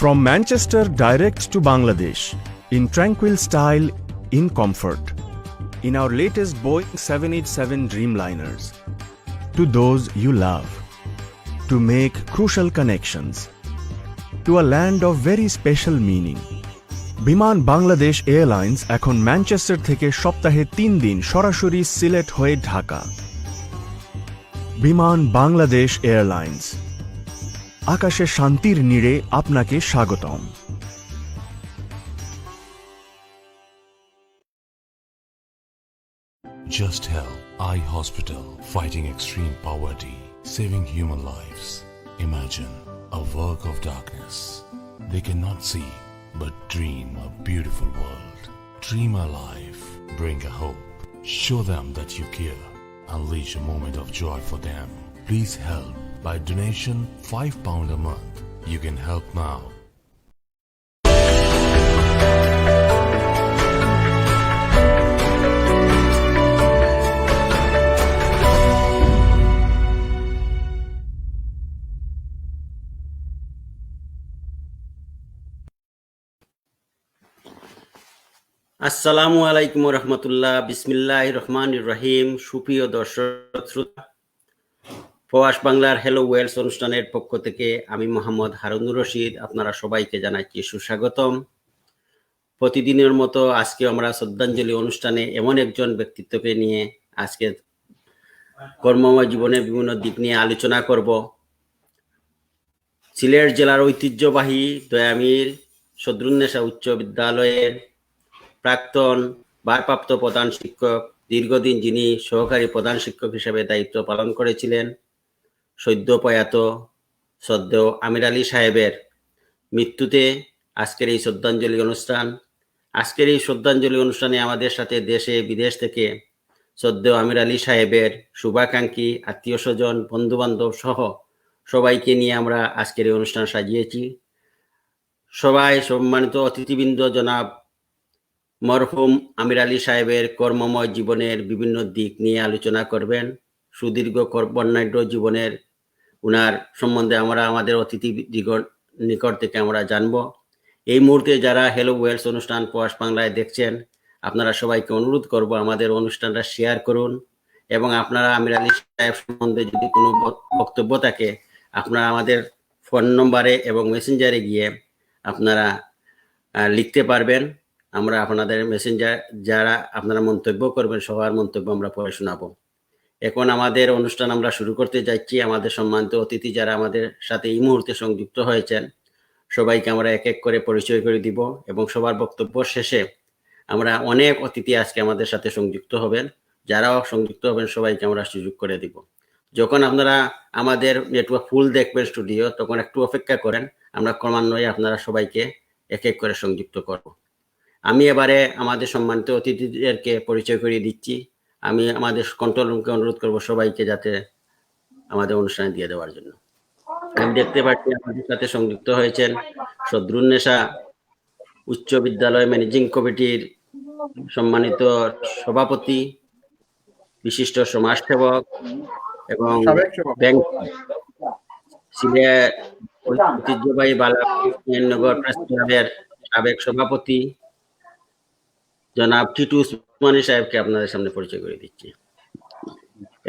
From Manchester direct to Bangladesh, in tranquil style, in comfort, in our latest Boeing 787 Dreamliners, to those you love, to make crucial connections, to a land of very special meaning. বিমান Bangladesh airlines এখন Manchester থেকে সপ্তাহে 3 দিন সরাসরি সিলেট হয়ে ঢাকা। বিমান Bangladesh airlines, আকাশে শান্তির নীড়ে আপনাকে স্বাগতম। Just Help Eye Hospital, fighting extreme poverty, saving human lives. Imagine a work of darkness. They cannot see, but dream a beautiful world. Dream a life, bring a hope. Show them that you care. Unleash a moment of joy for them. Please help by donation £5 a month. You can help now. আসসালামু আলাইকুম রহমতুল্লাহ, বিসমিল্লাহির রহমানির রহিম। সুপ্রিয় দর্শক শ্রোতা, প্রবাস বাংলার hello Wales অনুষ্ঠানের পক্ষ থেকে আমি মোহাম্মদ হারুনুর রশিদ আপনারা সবাইকে জানাচ্ছি সুস্বাগতম। প্রতিদিনের মতো আজকে আমরা শ্রদ্ধাঞ্জলি অনুষ্ঠানে এমন একজন ব্যক্তিত্বকে নিয়ে আজকে কর্মময় জীবনের বিভিন্ন দিক নিয়ে আলোচনা করব। সিলেট জেলার ঐতিহ্যবাহী দয়ামির সদরুন্নেসা উচ্চ বিদ্যালয়ের প্রাক্তন ভারপ্রাপ্ত প্রধান শিক্ষক, দীর্ঘদিন যিনি সহকারী প্রধান শিক্ষক হিসেবে দায়িত্ব পালন করেছিলেন, সদ্য প্রয়াত শ্রদ্ধেয় আমির আলী সাহেবের মৃত্যুতে আজকের এই শ্রদ্ধাঞ্জলি অনুষ্ঠান। আজকের এই শ্রদ্ধাঞ্জলি অনুষ্ঠানে আমাদের সাথে দেশে বিদেশ থেকে শ্রদ্ধেয় আমির আলী সাহেবের শুভাকাঙ্ক্ষী, আত্মীয় স্বজন, বন্ধু বান্ধব সহ সবাইকে নিয়ে আমরা আজকের এই অনুষ্ঠান সাজিয়েছি। সবাই সম্মানিত অতিথিবৃন্দ জনাব মরহুম আমির আলী সাহেবের কর্মময় জীবনের বিভিন্ন দিক নিয়ে আলোচনা করবেন। সুদীর্ঘ বর্ণাঢ্য জীবনের উনার সম্বন্ধে আমরা আমাদের অতিথিদিগর নিকট থেকে আমরা জানব। এই মুহূর্তে যারা হ্যালো ওয়েলস অনুষ্ঠান প্রবাস বাংলায় দেখছেন, আপনারা সবাইকে অনুরোধ করব আমাদের অনুষ্ঠানটা শেয়ার করুন এবং আপনারা আমির আলী সাহেব সম্বন্ধে যদি কোনো বক্তব্য থাকে আপনারা আমাদের ফোন নম্বরে এবং মেসেঞ্জারে গিয়ে আপনারা লিখতে পারবেন। আমরা আপনাদের মেসেঞ্জার যারা আপনারা মন্তব্য করবেন সবার মন্তব্য আমরা পড়ে শোনাবো। এখন আমাদের অনুষ্ঠান আমরা শুরু করতে যাচ্ছি। আমাদের সম্মানিত অতিথি যারা আমাদের সাথে এই মুহূর্তে সংযুক্ত হয়েছেন সবাইকে আমরা এক এক করে পরিচয় করে দিব এবং সবার বক্তব্য শেষে আমরা অনেক অতিথি আজকে আমাদের সাথে সংযুক্ত হবেন। যারাও সংযুক্ত হবেন সবাইকে আমরা সুযোগ করে দিব। যখন আপনারা আমাদের নেটওয়ার্ক ফুল দেখবেন স্টুডিও, তখন একটু অপেক্ষা করেন, আমরা ক্রমান্বয়ে আপনারা সবাইকে এক এক করে সংযুক্ত করব। আমি এবারে আমাদের সম্মানিত অতিথিদেরকে পরিচয় করিয়ে দিচ্ছি। আমি আমাদের কন্ট্রোল রুমকে অনুরোধ করব সবাইকে যাতে আমাদের অনুষ্ঠানে দিয়ে দেওয়ার জন্য। আমি দেখতে পাচ্ছি আমাদের সাথে সংযুক্ত হয়েছেন সদরুন্নেসা উচ্চ বিদ্যালয় ম্যানেজিং কমিটির সম্মানিত সভাপতি, বিশিষ্ট সমাজসেবক এবং ব্যাংক সিলেট ঐতিহ্যবাহী বালানগর প্রেস ক্লাবের সাবেক সভাপতি জনাব টিটু উসমানী সাহেবকে আপনাদের সামনে পরিচয় করে দিচ্ছি।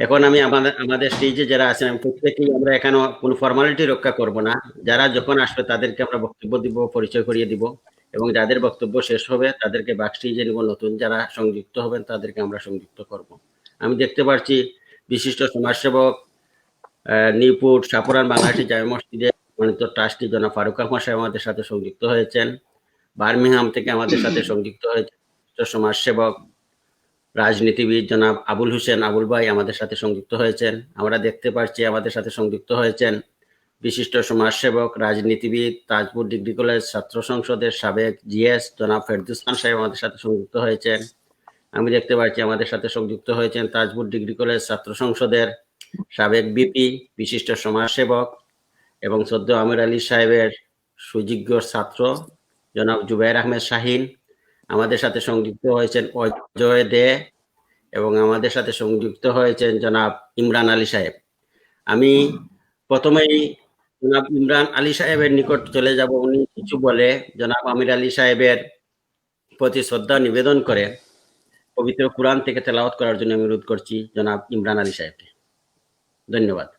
এখন আমি আমাদের স্টেজে যারা আছেন আমি প্রত্যেকেই আমরা এখানে কোনো ফর্মালিটি রক্ষা করব না। যারা যখন আসবে তাদেরকে আমরা বক্তব্য দিব, পরিচয় করিয়ে দিব এবং যাদের বক্তব্য শেষ হবে তাদেরকে ব্যাক স্টেজে নিব। নতুন যারা সংযুক্ত হবেন তাদেরকে আমরা সংযুক্ত করব। আমি দেখতে পাচ্ছি বিশিষ্ট সমাজসেবক নিউপুট সাপুরান বাংলাদেশি জামে মসজিদের মনোনীত ট্রাস্টি জনাব ফারুক আহমদ সাহেব আমাদের সাথে সংযুক্ত হয়েছেন। বার্মিংহাম থেকে আমাদের সাথে সংযুক্ত হয়েছেন সমাজসেবক রাজনীতিবিদ জনাব আবুল হোসেন আবুল ভাই আমাদের সাথে সংযুক্ত হয়েছেন। আমরা দেখতে পাচ্ছি আমাদের সাথে সংযুক্ত হয়েছেন বিশিষ্ট সমাজসেবক রাজনীতিবিদ তাজপুর ডিগ্রি কলেজ ছাত্র সংসদের সাবেক জিএস জনাব ফেরদৌস খান সাহেব আমাদের সাথে সংযুক্ত হয়েছেন। আমি দেখতে পাচ্ছি আমাদের সাথে সংযুক্ত হয়েছেন তাজপুর ডিগ্রি কলেজ ছাত্র সংসদের সাবেক বিপি, বিশিষ্ট সমাজসেবক এবং শ্রদ্ধেয় আমির আলী সাহেবের সুযোগ্য ছাত্র জনাব জুবাইর আহমেদ শাহিন। আমাদের সাথে সংযুক্ত হয়েছেন অজয় দে এবং আমাদের সাথে সংযুক্ত হয়েছেন জনাব ইমরান আলী সাহেব। আমি প্রথমেই জনাব ইমরান আলী সাহেবের নিকট চলে যাব। উনি কিছু বলে জনাব আমির আলী সাহেবের প্রতি শ্রদ্ধা নিবেদন করে পবিত্র কুরআন থেকে তেলাওয়াত করার জন্য অনুরোধ করছি জনাব ইমরান আলী সাহেবকে। ধন্যবাদ।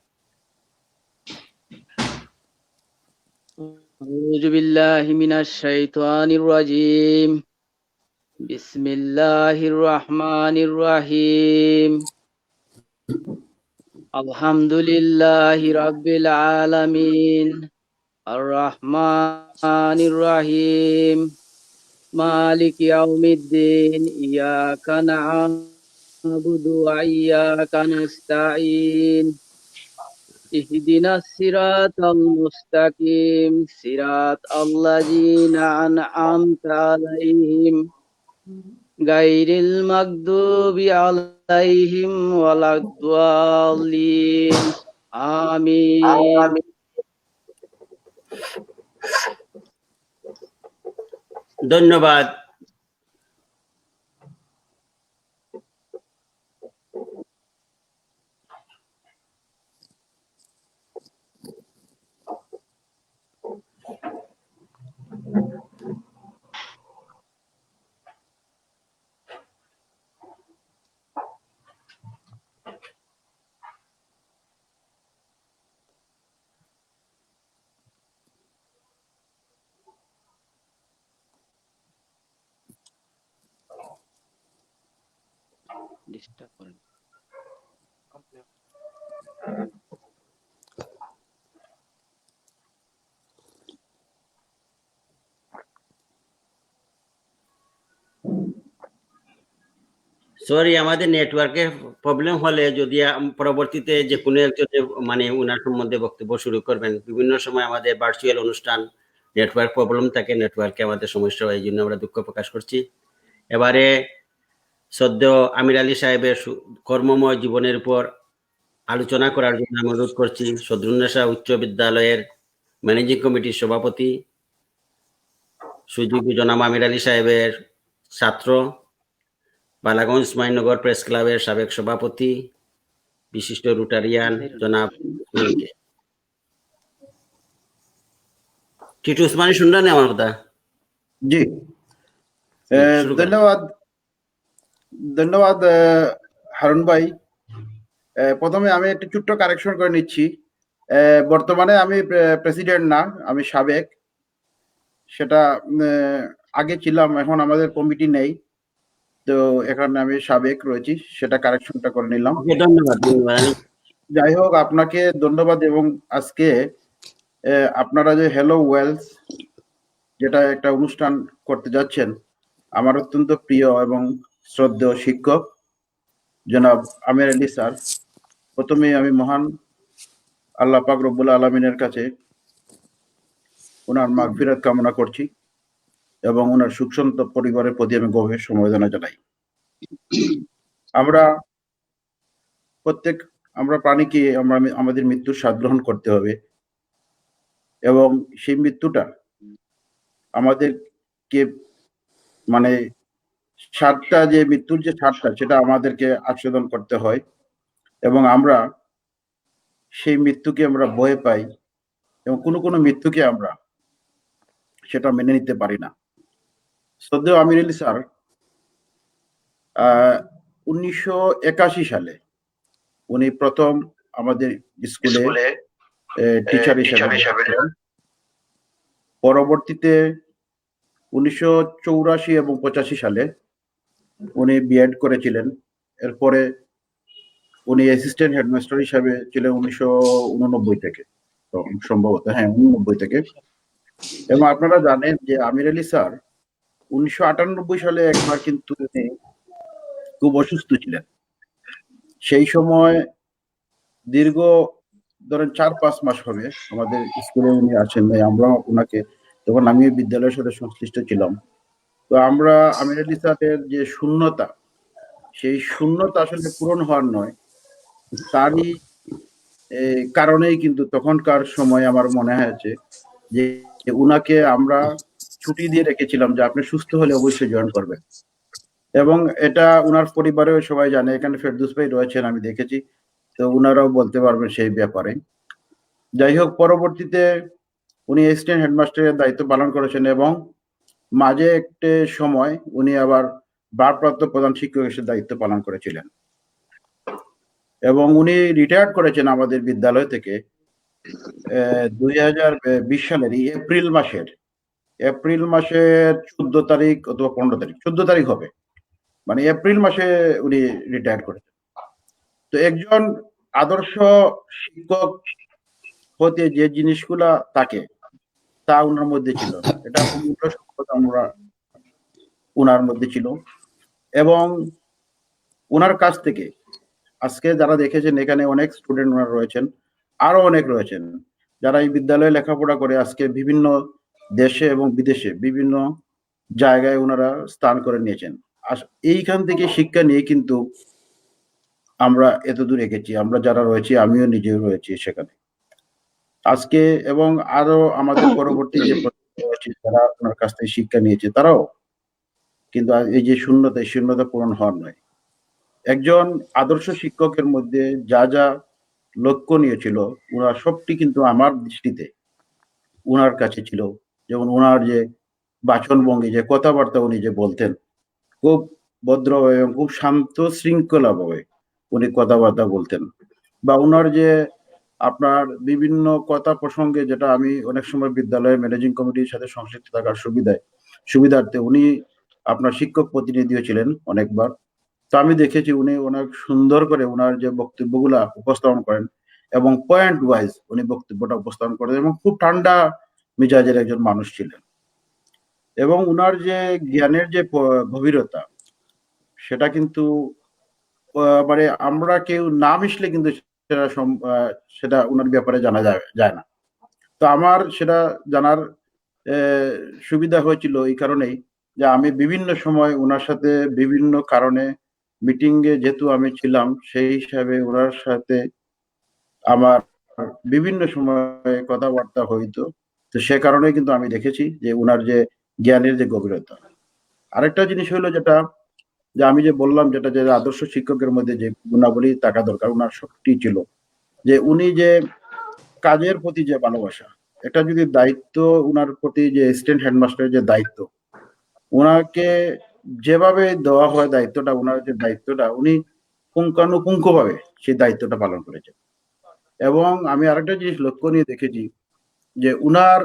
أعوذ بالله من الشيطان الرجيم. بسم الله الرحمن الرحيم. الحمد لله رب العالمين الرحمن الرحيم مالك يوم الدين إياك نعبد وإياك نستعين اهدنا الصراط المستقيم صراط الذين أنعمت عليهم غير المغضوب عليهم ولا الضالين آمين. ধন্যবাদ। ডিস্টার্ব করেন। সরি, আমাদের নেটওয়ার্কের প্রবলেম হলে যদি পরবর্তীতে যে কোনো একজন মানে উনার সম্বন্ধে বক্তব্য শুরু করবেন। বিভিন্ন সময় আমাদের ভার্চুয়াল অনুষ্ঠান নেটওয়ার্ক প্রবলেম থাকে, নেটওয়ার্কে আমাদের সমস্যা হয়, এই জন্য আমরা দুঃখ প্রকাশ করছি। এবারে সদ্য আমির আলী সাহেবের কর্মময় জীবনের উপর আলোচনা করার জন্য আমি অনুরোধ করছি সদরুন্নেসা উচ্চ বিদ্যালয়ের ম্যানেজিং কমিটির সভাপতি সুযোগী জনাব আমির আলী সাহেবের ছাত্র, বালাগঞ্জ মাইনগর প্রেস ক্লাবের সাবেক সভাপতি, বিশিষ্ট রোটারিয়ান জনাব টিটু উসমানী। শুনলেন আমার কথা? জি, ধন্যবাদ ধন্যবাদ হারুন ভাই। প্রথমে আমি একটু ছোট্ট কারেকশন করে নিচ্ছি। বর্তমানে আমি প্রেসিডেন্ট না, আমি সাবেক। সেটা আগে ছিলাম, এখন আমাদের কমিটি নেই, তো এখানে আমি সাবেক রয়েছি, সেটা কারেকশনটা করে নিলাম। ধন্যবাদ। যাই হোক, আপনাকে ধন্যবাদ। এবং আজকে আপনারা যে হ্যালো ওয়েলস যেটা একটা অনুষ্ঠান করতে যাচ্ছেন, আমার অত্যন্ত প্রিয় এবং শ্রদ্ধেয় শিক্ষক জনাব আমির আলী স্যার, প্রথমে আমি মহান আল্লাহ পাক রব্বুল আলমিনের কাছে ওনার মাগফিরাত কামনা করছি এবং ওনার সুখসন্ত পরিবারের প্রতি আমি গভীর সমবেদনা জানাই। আমরা প্রাণীকে আমাদের মৃত্যুর স্বাদ গ্রহণ করতে হবে এবং সেই মৃত্যুটা আমাদেরকে মানে স্বাদটা, যে মৃত্যুর যে স্বাদটা, সেটা আমাদেরকে আস্বাদন করতে হয় এবং আমরা সেই মৃত্যুকে আমরা ভয় পাই এবং কোনো মৃত্যুকে আমরা সেটা মেনে নিতে পারি না। শ্রদ্ধেয় আমির আলী স্যার 1981 সালে উনি প্রথম আমাদের স্কুলে টিচার হিসাবে, পরবর্তীতে 1984 এবং 85 সালে উনি বিএড করেছিলেন। এরপরে উনি অ্যাসিস্ট্যান্ট হেডমাস্টার হিসাবে ছিলেন 1989 থেকে, সম্ভবত 1989 থেকে। এবং আপনারা জানেন যে আমির আলী স্যার 1998 সালে একবার কিন্তু উনি খুব অসুস্থ ছিলেন। সেই সময় দীর্ঘ ধরেন 4-5 মাস হবে আমাদের স্কুলে উনি আসেন নাই। আমরা ওনাকে, তখন আমি বিদ্যালয়ের সাথে সংশ্লিষ্ট ছিলাম, তো আমরা আমির আলী স্যারের যে শূন্যতা, সেই শূন্যতা আসলে পূরণ হওয়ার নয়, তারই কারণেই কিন্তু তখনকার সময় আমার মনে হয়েছে যে উনাকে আমরা ছুটি দিয়ে রেখেছিলাম যে আপনি সুস্থ হলে অবশ্যই জয়েন করবেন। এবং এটা উনার পরিবারেও সবাই জানে, এখানে ফেরদৌস ভাই রয়েছেন, আমি দেখেছি, তো উনারাও বলতে পারবেন সেই ব্যাপারে। যাই হোক, পরবর্তীতে উনি অ্যাসিস্ট্যান্ট হেডমাস্টারের দায়িত্ব পালন করেছেন এবং মাঝে একটা সময় উনি আবার ভারপ্রাপ্ত প্রধান শিক্ষক হিসেবে দায়িত্ব পালন করেছিলেন এবং উনি রিটায়ার্ড করেছেন আমাদের বিদ্যালয় থেকে 2020 সালের এপ্রিল মাসের 14 তারিখ অথবা 15 তারিখ, 14 তারিখ হবে, মানে এপ্রিল মাসে উনি রিটায়ার করেছেন। তো একজন আদর্শ শিক্ষক হতে যে জিনিসগুলা থাকে তা ওনার মধ্যে ছিল, এটা অমূল্য সম্পদ আমরা ওনার মধ্যে ছিল। এবং ওনার কাছ থেকে আজকে যারা দেখেছেন এখানে অনেক স্টুডেন্ট ওনার রয়েছেন, আরো অনেক রয়েছেন যারা এই বিদ্যালয়ে লেখাপড়া করে আজকে বিভিন্ন দেশে এবং বিদেশে বিভিন্ন জায়গায় ওনারা স্থান করে নিয়েছেন। এইখান থেকে শিক্ষা নিয়ে কিন্তু আমরা এতদূর এগেছি, আমরা যারা রয়েছি, আমিও নিজেও রয়েছি সেখানে আজকে, এবং আরো আমাদের পরবর্তী যে যারা ওনার কাছ থেকে শিক্ষা নিয়েছে তারাও কিন্তু এই যে শূন্যতা পূরণ হওয়ার নয়। একজন আদর্শ শিক্ষকের মধ্যে যা যা লক্ষণীয় ছিল ওনার সবটি কিন্তু আমার দৃষ্টিতে ওনার কাছে ছিল। যেমন ওনার যে বাচনভঙ্গি, যে কথাবার্তা উনি যে বলতেন, খুব ভদ্র এবং খুব শান্ত শৃঙ্খলা ভাবে উনি কথাবার্তা বলতেন, বা ওনার যে আপনার বিভিন্ন কথা প্রসঙ্গে, যেটা আমি অনেক সময় বিদ্যালয়ের ম্যানেজিং কমিটির সাথে সংশ্লিষ্ট থাকার সুবিধার্থে উনি আপনার শিক্ষক প্রতিনিধিও ছিলেন অনেকবার। তো আমি দেখেছি উনি অনেক সুন্দর করে ওনার যে বক্তব্যগুলা উপস্থাপন করেন এবং পয়েন্ট ওয়াইজ উনি বক্তব্যটা উপস্থাপন করেন এবং খুব ঠান্ডা মিজাজের একজন মানুষ ছিলেন। এবং ওনার যে জ্ঞানের যে গভীরতা, সেটা কিন্তু মানে আমরা কেউ না মিশলে কিন্তু সেটা ওনার ব্যাপারে জানা যায় না। তো আমার সেটা জানার সুবিধা হয়েছিল এই কারণেই যে আমি বিভিন্ন সময় ওনার সাথে বিভিন্ন কারণে মিটিং এ যেহেতু আমি ছিলাম, সেই হিসাবে ওনার সাথে আমার বিভিন্ন সময় কথাবার্তা হইতো। তো সে কারণে কিন্তু আমি দেখেছি যে ওনার যে জ্ঞানের যে গভীরতা। আরেকটা জিনিস হলো যেটা, যে আমি যে বললাম, যেটা যে আদর্শ শিক্ষকের মধ্যে যে গুণাবলী থাকা দরকার ওনার সবটি ছিল, যে উনি যে কাজের প্রতি যে ভালোবাসা, এটা যদি দায়িত্ব ওনার প্রতি, যে অ্যাসিস্ট্যান্ট হেডমাস্টারের যে দায়িত্ব ওনাকে যেভাবে দেওয়া হয় দায়িত্বটা, ওনার যে দায়িত্বটা উনি পুঙ্খানুপুঙ্খ ভাবে সেই দায়িত্বটা পালন করেছেন। এবং আমি আরেকটা জিনিস লক্ষ্য নিয়ে দেখেছি যে উনার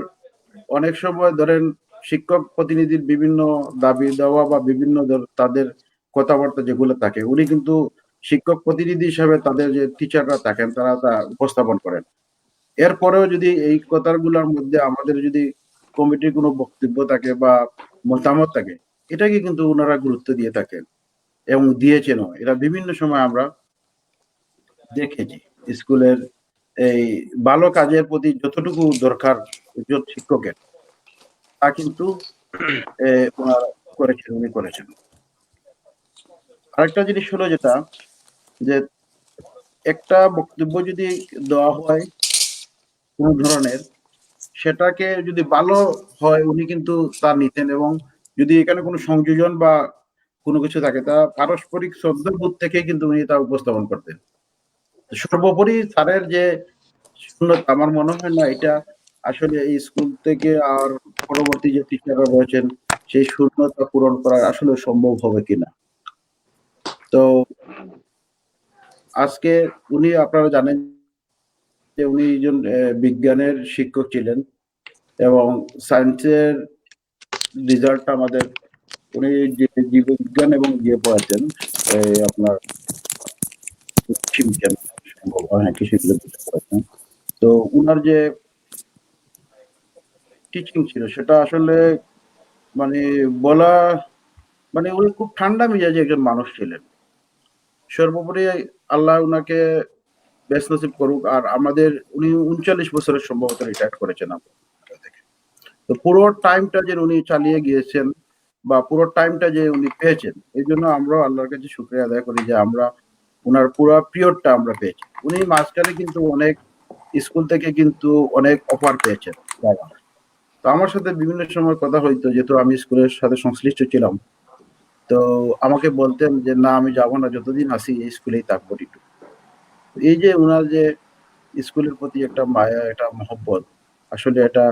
অনেক সময় ধরেন শিক্ষক প্রতিনিধির বিভিন্ন দাবি দেওয়া বা বিভিন্ন তাদের কথাবার্তা যেগুলো থাকে, উনি কিন্তু শিক্ষক প্রতিনিধি হিসাবে তাদের যে টিচাররা থাকেন তারা তা উপস্থাপন করেন। এরপরেও যদি এই কথাগুলোর মধ্যে আমাদের যদি কমিটির কোনো বক্তব্য থাকে বা মতামত থাকে, এটাকে কিন্তু ওনারা গুরুত্ব দিয়ে থাকেন এবং দিয়েছেনও। এরা বিভিন্ন সময় আমরা দেখেছি স্কুলের এই ভালো কাজের প্রতি যতটুকু দরকার একজন শিক্ষকের, তা কিন্তু ওনারা উনি করেছেন। আরেকটা জিনিস হলো যেটা, যে একটা বক্তব্য যদি দেওয়া হয় কোন ধরনের, সেটাকে যদি ভালো হয় উনি কিন্তু তা নিতেন, এবং যদি এখানে কোনো সংযোজন বা কোনো কিছু থাকে তা পারস্পরিক শ্রদ্ধাবোধ থেকে কিন্তু উনি তা উপস্থাপন করতেন। সর্বোপরি স্যারের যে শূন্যতা, আমার মনে হয় না এটা আসলে এই স্কুল থেকে আর পরবর্তী যে টিচাররা রয়েছেন সেই শূন্যতা পূরণ করা আসলে সম্ভব হবে কিনা। তো আজকে উনি, আপনারা জানেন যে উনি একজন বিজ্ঞানের শিক্ষক ছিলেন এবং সায়েন্সের রেজাল্টটা আমাদের, উনি জীববিজ্ঞান এবং পড়াতেন আপনার কৃষি বিজ্ঞান, হ্যাঁ কৃষি বিজ্ঞান পড়াতেন। তো উনার যে টিচিং ছিল সেটা আসলে মানে বলা, মানে উনি খুব ঠান্ডা মেজাজে একজন মানুষ ছিলেন। সর্বোপরি আল্লাহ উনাকে বেস্ট নসিব করুক। আর আমাদের উনি 39 বছরের সম্ভবত রিটায়ার করেছেন আমাদের থেকে। তো পুরো টাইমটা যে উনি চালিয়ে গিয়েছেন বা পুরো টাইমটা যে উনি পেয়েছেন, এই জন্য আমরাও আল্লাহর কাছে শুকরিয়া আদায় করি যে আমরা উনার পুরো পিরিয়ডটা আমরা পেয়েছি। উনি মাঝখানে কিন্তু অনেক স্কুল থেকে কিন্তু অনেক অফার পেয়েছেন। তো আমার সাথে বিভিন্ন সময় কথা হইতো, যেহেতু আমি স্কুলের সাথে সংশ্লিষ্ট ছিলাম, তো আমাকে বলতেন যে না আমি যাব না, যতদিন আসি এই স্কুলেই থাকবো। এই যে ওনার যে স্কুলের প্রতি একটা মায়া, একটা মহব্বত, আসলে এটা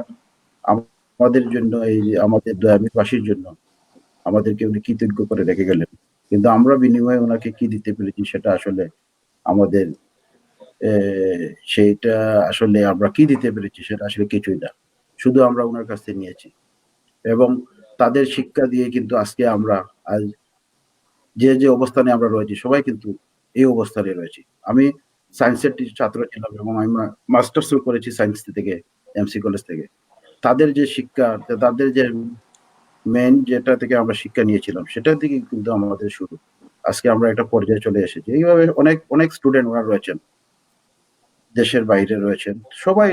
আমাদের জন্য, এই যে আমাদের দয়ামীরবাসীর জন্য আমাদেরকে উনি কৃতজ্ঞ করে রেখে গেলেন। কিন্তু আমরা বিনিময়ে ওনাকে কি দিতে পেরেছি সেটা আসলে আমাদের, সেইটা আসলে আমরা কি দিতে পেরেছি সেটা আসলে কিছুই না, শুধু আমরা ওনার কাছ থেকে নিয়েছি। এবং তাদের শিক্ষা দিয়ে কিন্তু আজকে আমরা আজ যে যে অবস্থানে আমরা রয়েছি সবাই কিন্তু এই অবস্থানে রয়েছি। আমি সায়েন্সের ছাত্র ছিলাম এবং আমি মাস্টার্স করেছি সায়েন্স থেকে, এমসি কলেজ থেকে। তাদের যে শিক্ষা, তাদের যে মেন যেটা থেকে আমরা শিক্ষা নিয়েছিলাম সেটা থেকে কিন্তু আমাদের শুরু। আজকে আমরা একটা পর্যায়ে চলে এসেছি। এইভাবে অনেক অনেক স্টুডেন্ট ওরা রয়েছেন, দেশের বাইরে রয়েছেন, সবাই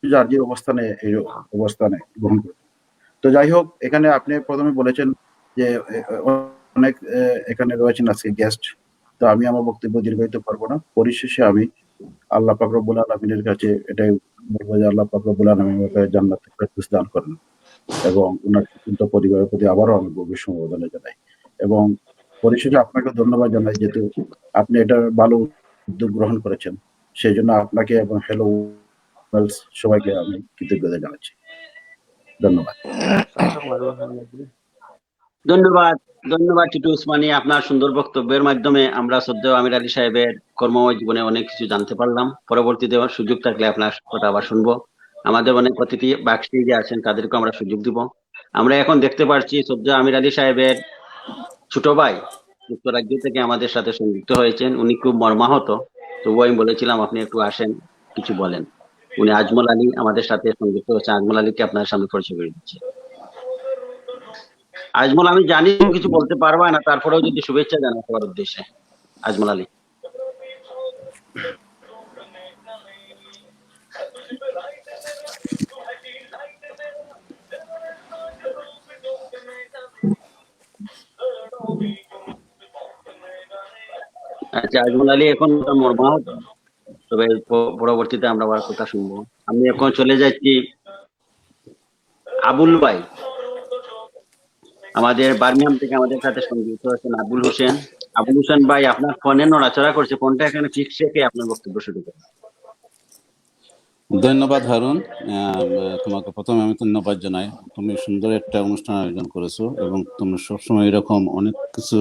যার যে অবস্থানে এই অবস্থানে গ্রহণ করে। তো যাই হোক, এখানে আপনি প্রথমে বলেছেন যে অনেক এখানে রয়েছেন আজকে গেস্ট। তো আমি আমার বক্তব্য দীর্ঘায়িত করবো না। পরিশেষে আমি আল্লাহ পাক রব্বুল আলামিনের কাছে এটাই বলবো যে আল্লাহ পাক রব্বুল আলামিন ওকে জান্নাতুল ফেরদৌস দান করেন এবং ওনার চিন্তা পরিবারের প্রতি আবারও আমি গভীর সমবেদনা জানাই। এবং পরিশেষে আপনাকে ধন্যবাদ জানাই, যেহেতু আপনি এটা ভালো উদ্যোগ গ্রহণ করেছেন, সেই জন্য আপনাকে এবং হ্যালো ওয়েলস সবাইকে আমি কৃতজ্ঞতা জানাচ্ছি। ধন্যবাদ। ধন্যবাদ, ধন্যবাদ টিটু উসমানী। আপনার সুন্দর বক্তব্যের মাধ্যমে আমরা শ্রদ্ধেয় আমির আলী সাহেবের কর্মময় জীবনে অনেক কিছু জানতে পারলাম। পরবর্তীতে সুযোগ থাকলে আপনার কথা আবার শুনবো। আমাদের অনেক অতিথি বাকস্টেজে আছেন, তাদেরকে আমরা সুযোগ দিব। আমরা এখন দেখতে পাচ্ছি শ্রদ্ধেয় আমির আলী সাহেবের ছোট ভাই যুক্তরাজ্য থেকে আমাদের সাথে সংযুক্ত হয়েছেন। উনি খুব মর্মাহত, তবু আমি বলেছিলাম আপনি একটু আসেন, কিছু বলেন। উনি আজমল আলী আমাদের সাথে সংযুক্ত হয়েছে। আজমল আলীকে আপনার সামনে পরিচয় করে দিচ্ছি। আজমল, আমি জানি তুমি কিছু বলতে পারবা না, তারপরেও যদি শুভেচ্ছা জানাও সবার উদ্দেশ্যে। আজমল আলী। আচ্ছা, আজমল আলী এখন মর্মাহত, তবে পরবর্তীতে আমরা আবার কথা শুনবো। আমি এখন চলে যাচ্ছি আবুল ভাই, আমাদের বার্মিহাম থেকে আমাদের সাথে সংযুক্ত আছেন আবুল হোসেন। আবুল হোসেন ভাই, আপনার ফোনে নড়াচড়া করছে, ফোনটা এখানে ফিক্স রেখে আপনার বক্তব্য শুরু করুন। ধন্যবাদ হারুন। তোমাকে প্রথমে আমি ধন্যবাদ জানাই। তুমি সুন্দর একটা অনুষ্ঠান আয়োজন করেছো এবং তুমি সবসময় এরকম অনেক কিছু,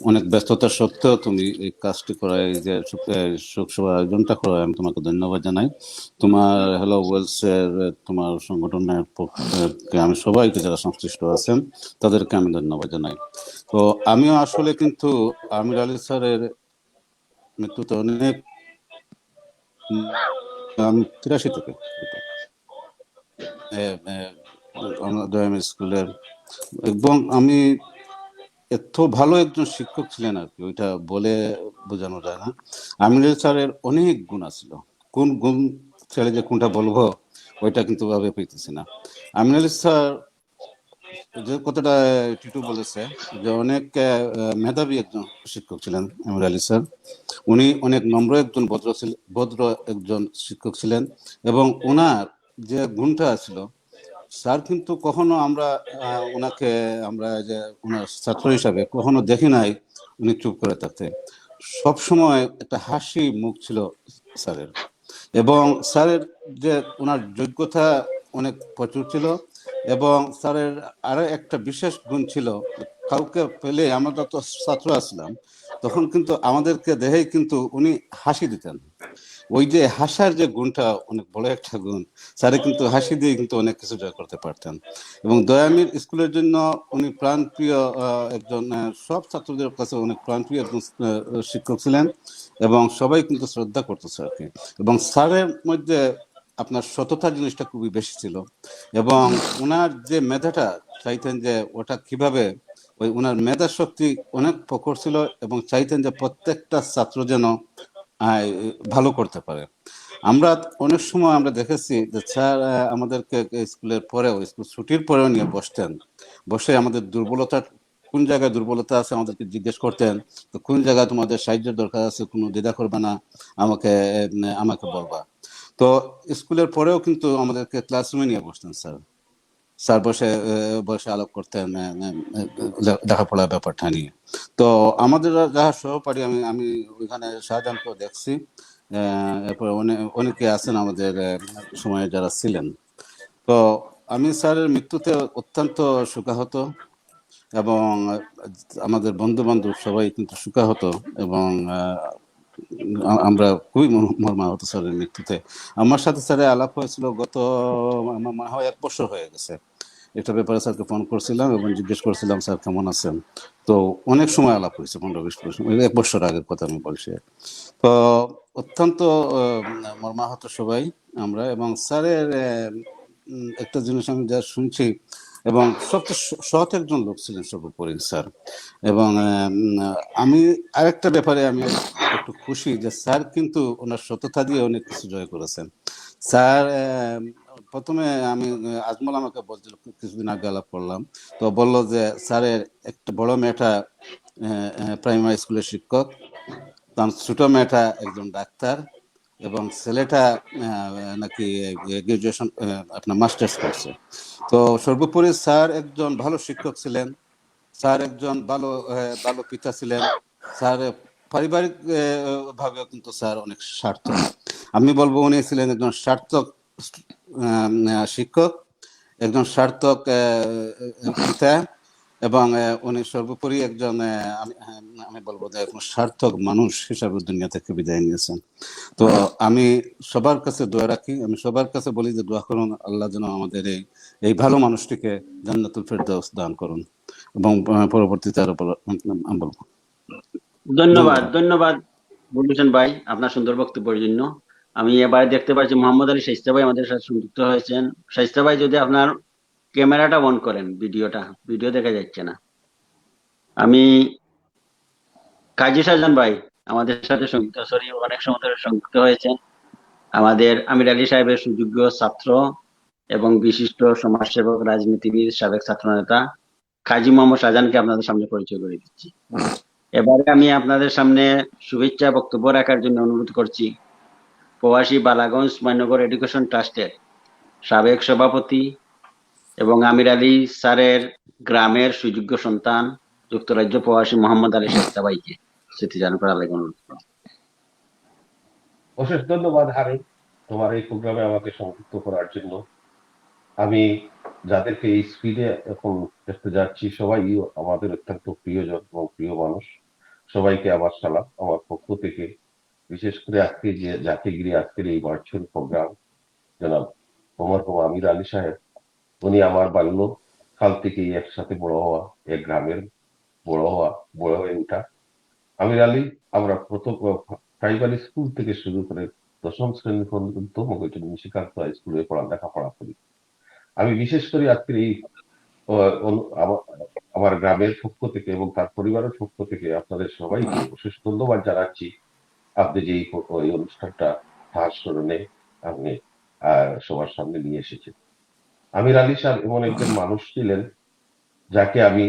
অনেক ব্যস্ততা সত্ত্বেও তুমি এই কাজটি করায়, যে শোকসভার আয়োজনটা করায়, আমি তোমাকে ধন্যবাদ জানাই। তোমার হ্যালো ওয়েলস এর তোমার সংগঠনের পক্ষে আমি সবাইকে যারা সংশ্লিষ্ট আছেন তাদেরকে আমি ধন্যবাদ জানাই। তো আমিও আসলে কিন্তু আমির আলী স্যারের মৃত্যুতে অনেক, আমি 83 থেকে আমাদের স্কুলের, এবং আমি এত ভালো একজন শিক্ষক ছিলেন আর কি, ওইটা বলে বোঝানো যায় না। আমির স্যারের অনেক গুণ ছিল, কোন গুণ ছেড়ে যে কোনটা বলবো ওইটা কিন্তু ভাবে পেতেছি না। আমির স্যার যে কথাটা টিটু বলেছে, যে অনেক মেধাবী একজন শিক্ষক ছিলেন আমির আলী স্যার। উনি অনেক নম্র একজন ভদ্র একজন শিক্ষক ছিলেন এবং ওনার যে গুণটা ছিল, স্যার কিন্তু কখনো আমরা ওনাকে, আমরা যে ওনার ছাত্র হিসাবে কখনো দেখি নাই উনি চুপ করে থাকতে। সবসময় একটা হাসি মুখ ছিল স্যারের, এবং স্যারের যে ওনার যোগ্যতা অনেক প্রচুর ছিল। এবং স্যারের আরো একটা বিশেষ গুণ ছিল, কাউকে পেলে, আমরা যত ছাত্র আসলাম তখন কিন্তু আমাদেরকে দেখেই কিন্তু উনি হাসি দিতেন। ওই যে হাসার যে গুণটা অনেক বড় একটা গুণ, স্যারে কিন্তু হাসি দিয়ে কিন্তু অনেক কিছু জয় করতে পারতেন। এবং দয়ামীর স্কুলের জন্য উনি প্রাণপ্রিয় একজন, সব ছাত্রদের কাছে অনেক প্রাণপ্রিয় একজন শিক্ষক ছিলেন এবং সবাই কিন্তু শ্রদ্ধা করতো স্যারকে। এবং স্যারের মধ্যে আপনার সততা জিনিসটা খুবই বেশি ছিল, এবং ওনার যে মেধাটা চাইতেন যে ওটা কিভাবে, ওই ওনার মেধা শক্তি অনেক প্রখর ছিল এবং চাইতেন যে প্রত্যেকটা ছাত্র যেন ভালো করতে পারে। আমরা অনেক সময় আমরা দেখেছি যে স্যার আমাদেরকে স্কুলের পরেও, স্কুল ছুটির পরেও নিয়ে বসতেন, বসে আমাদের দুর্বলতা, কোন জায়গায় দুর্বলতা আছে আমাদেরকে জিজ্ঞেস করতেন। তো কোন জায়গায় তোমাদের সাহায্যের দরকার আছে, কোনো দ্বিধা করবে না, আমাকে আমাকে বলবা। তো স্কুলের পরেও কিন্তু আমাদেরকে ক্লাসরুমে নিয়ে বসতেন স্যার। স্যার বসে বসে আলাপ করতেন লেখাপড়ার ব্যাপারটা নিয়ে। তো আমাদের যারা সহপাঠী, আমি ওইখানে শাহজাহানকেও দেখছি, এরপরে অনেকে আছেন আমাদের সময়ে যারা ছিলেন। তো আমি স্যারের মৃত্যুতে অত্যন্ত শোকাহত, এবং আমাদের বন্ধু বান্ধব সবাই কিন্তু শোকাহত, এবং আমরা খুবই মর্মাহত স্যারের মৃত্যুতে। আমার সাথে স্যারের আলাপ হয়েছিল গত আমার মনে হয় 1 বছর হয়ে গেছে। এটা ব্যাপারে স্যারকে ফোন করছিলাম এবং জিজ্ঞেস করছিলাম স্যার কেমন আছেন। তো অনেক সময় আলাপ হয়েছে, 15-20 বছর, 1 বছর আগের কথা আমি বলছি। তো অত্যন্ত মর্মাহত সবাই আমরা। এবং স্যারের একটা জিনিস আমি যা শুনছি, এবং সবচেয়ে সৎ একজন লোক ছিলেন সর্বোপরি স্যার। এবং আমি আরেকটা ব্যাপারে আমি একটু খুশি যে স্যার কিন্তু ওনার সততা দিয়ে অনেক কিছু জয় করেছেন। স্যার প্রথমে আমি আজমল আমাকে বলছিল, কিছুদিন আগে আলাপ করলাম, তো বললো যে স্যারের একটা বড় মেয়েটা প্রাইমারি স্কুলের শিক্ষক, তার ছোট মেয়েটা একজন ডাক্তার, এবং ছেলেটা নাকি গ্রাজুয়েশন আপনার মাস্টার্স করছে। তো সর্বোপরি স্যার একজন ভালো শিক্ষক ছিলেন, স্যার একজন ভালো পিতা ছিলেন, স্যার পারিবারিক ভাবেও কিন্তু স্যার অনেক সার্থক। আমি বলবো উনি ছিলেন একজন সার্থক শিক্ষক, একজন সার্থক পিতা, এবং উনি সর্বোপরি একজন আমি বলবো যে একজন সার্থক মানুষ হিসাবে দুনিয়া থেকে বিদায় নিয়েছেন। তো আমি সবার কাছে দোয়া রাখি, আমি সবার কাছে বলি যে দোয়া করুন আল্লাহ যেন আমাদের এই ভালো মানুষটিকে জান্নাতুল ফেরদাউস দান করুন। এবং পরবর্তীতে আরো বলবো। ধন্যবাদ, ধন্যবাদ বুলবুল হোসেন ভাই আপনার সুন্দর বক্তব্যের জন্য। আমি এবার দেখতে পাচ্ছি মোহাম্মদ আলী শাইস্তা ভাই আমাদের সাথে সংযুক্ত হয়েছেন। শাইস্তা ভাই, যদি আপনার ক্যামেরাটা অন করেন, ভিডিও দেখা যাচ্ছে না। আমি কাজী শাহজাহান ভাই আমাদের সাথে অনেক সময় ধরে সংযুক্ত হয়েছেন। আমাদের আমির আলী সাহেবের সুযোগ্য ছাত্র এবং বিশিষ্ট সমাজসেবক, রাজনীতিবিদ, সাবেক ছাত্রনেতা কাজী মোহাম্মদ শাহজাহানকে আপনাদের সামনে পরিচয় করে দিচ্ছি। এবারে আমি আপনাদের সামনে শুভেচ্ছা বক্তব্য রাখার জন্য অনুরোধ করছি প্রবাসী বালাগঞ্জ মান্যগড় এডুকেশন ট্রাস্টের সাবেক সভাপতি এবং আমির আলী স্যারের গ্রামের সুযোগ্য সন্তান, যুক্তরাজ্য প্রবাসী মোহাম্মদ আলী শাইস্তা ভাইকে স্মৃতিচারণ করার লাগে অনুরোধ করব। অশেষ ধন্যবাদ হারুন, তোমার এই প্রোগ্রামে আমাকে সংযুক্ত করার জন্য। আমি যাদেরকে এই স্পিডে এখন দেখতে যাচ্ছি সবাই আমাদের অত্যন্ত প্রিয়জন এবং প্রিয় মানুষ। সবাইকে আমার সালাম আমার পক্ষ থেকে। বিশেষ করে আজকে যে যাকে ঘিরে আজকের এই ভার্চুয়াল প্রোগ্রাম, জনাব মরহুম আমির আলী সাহেব, উনি আমার বাল্য কাল থেকেই একসাথে বড় হওয়া, এক গ্রামের বড় হয়ে ওঠা। আমির আলী আমরা প্রথম প্রাইমারি স্কুল থেকে শুরু করে 10ম শ্রেণী পর্যন্ত মগৈটন নিশিকান্ত হাই স্কুলে লেখাপড়া করি। আমি বিশেষ করে আজকের এই আমার গ্রামের পক্ষ থেকে এবং তার পরিবারের পক্ষ থেকে আপনাদের সবাইকে অশেষ ধন্যবাদ জানাচ্ছি। আপনি যে এই অনুষ্ঠানটা সাহস করে আপনি সবার সামনে নিয়ে এসেছেন। আমির আলী সাহেব এমন একজন মানুষ ছিলেন যাকে আমি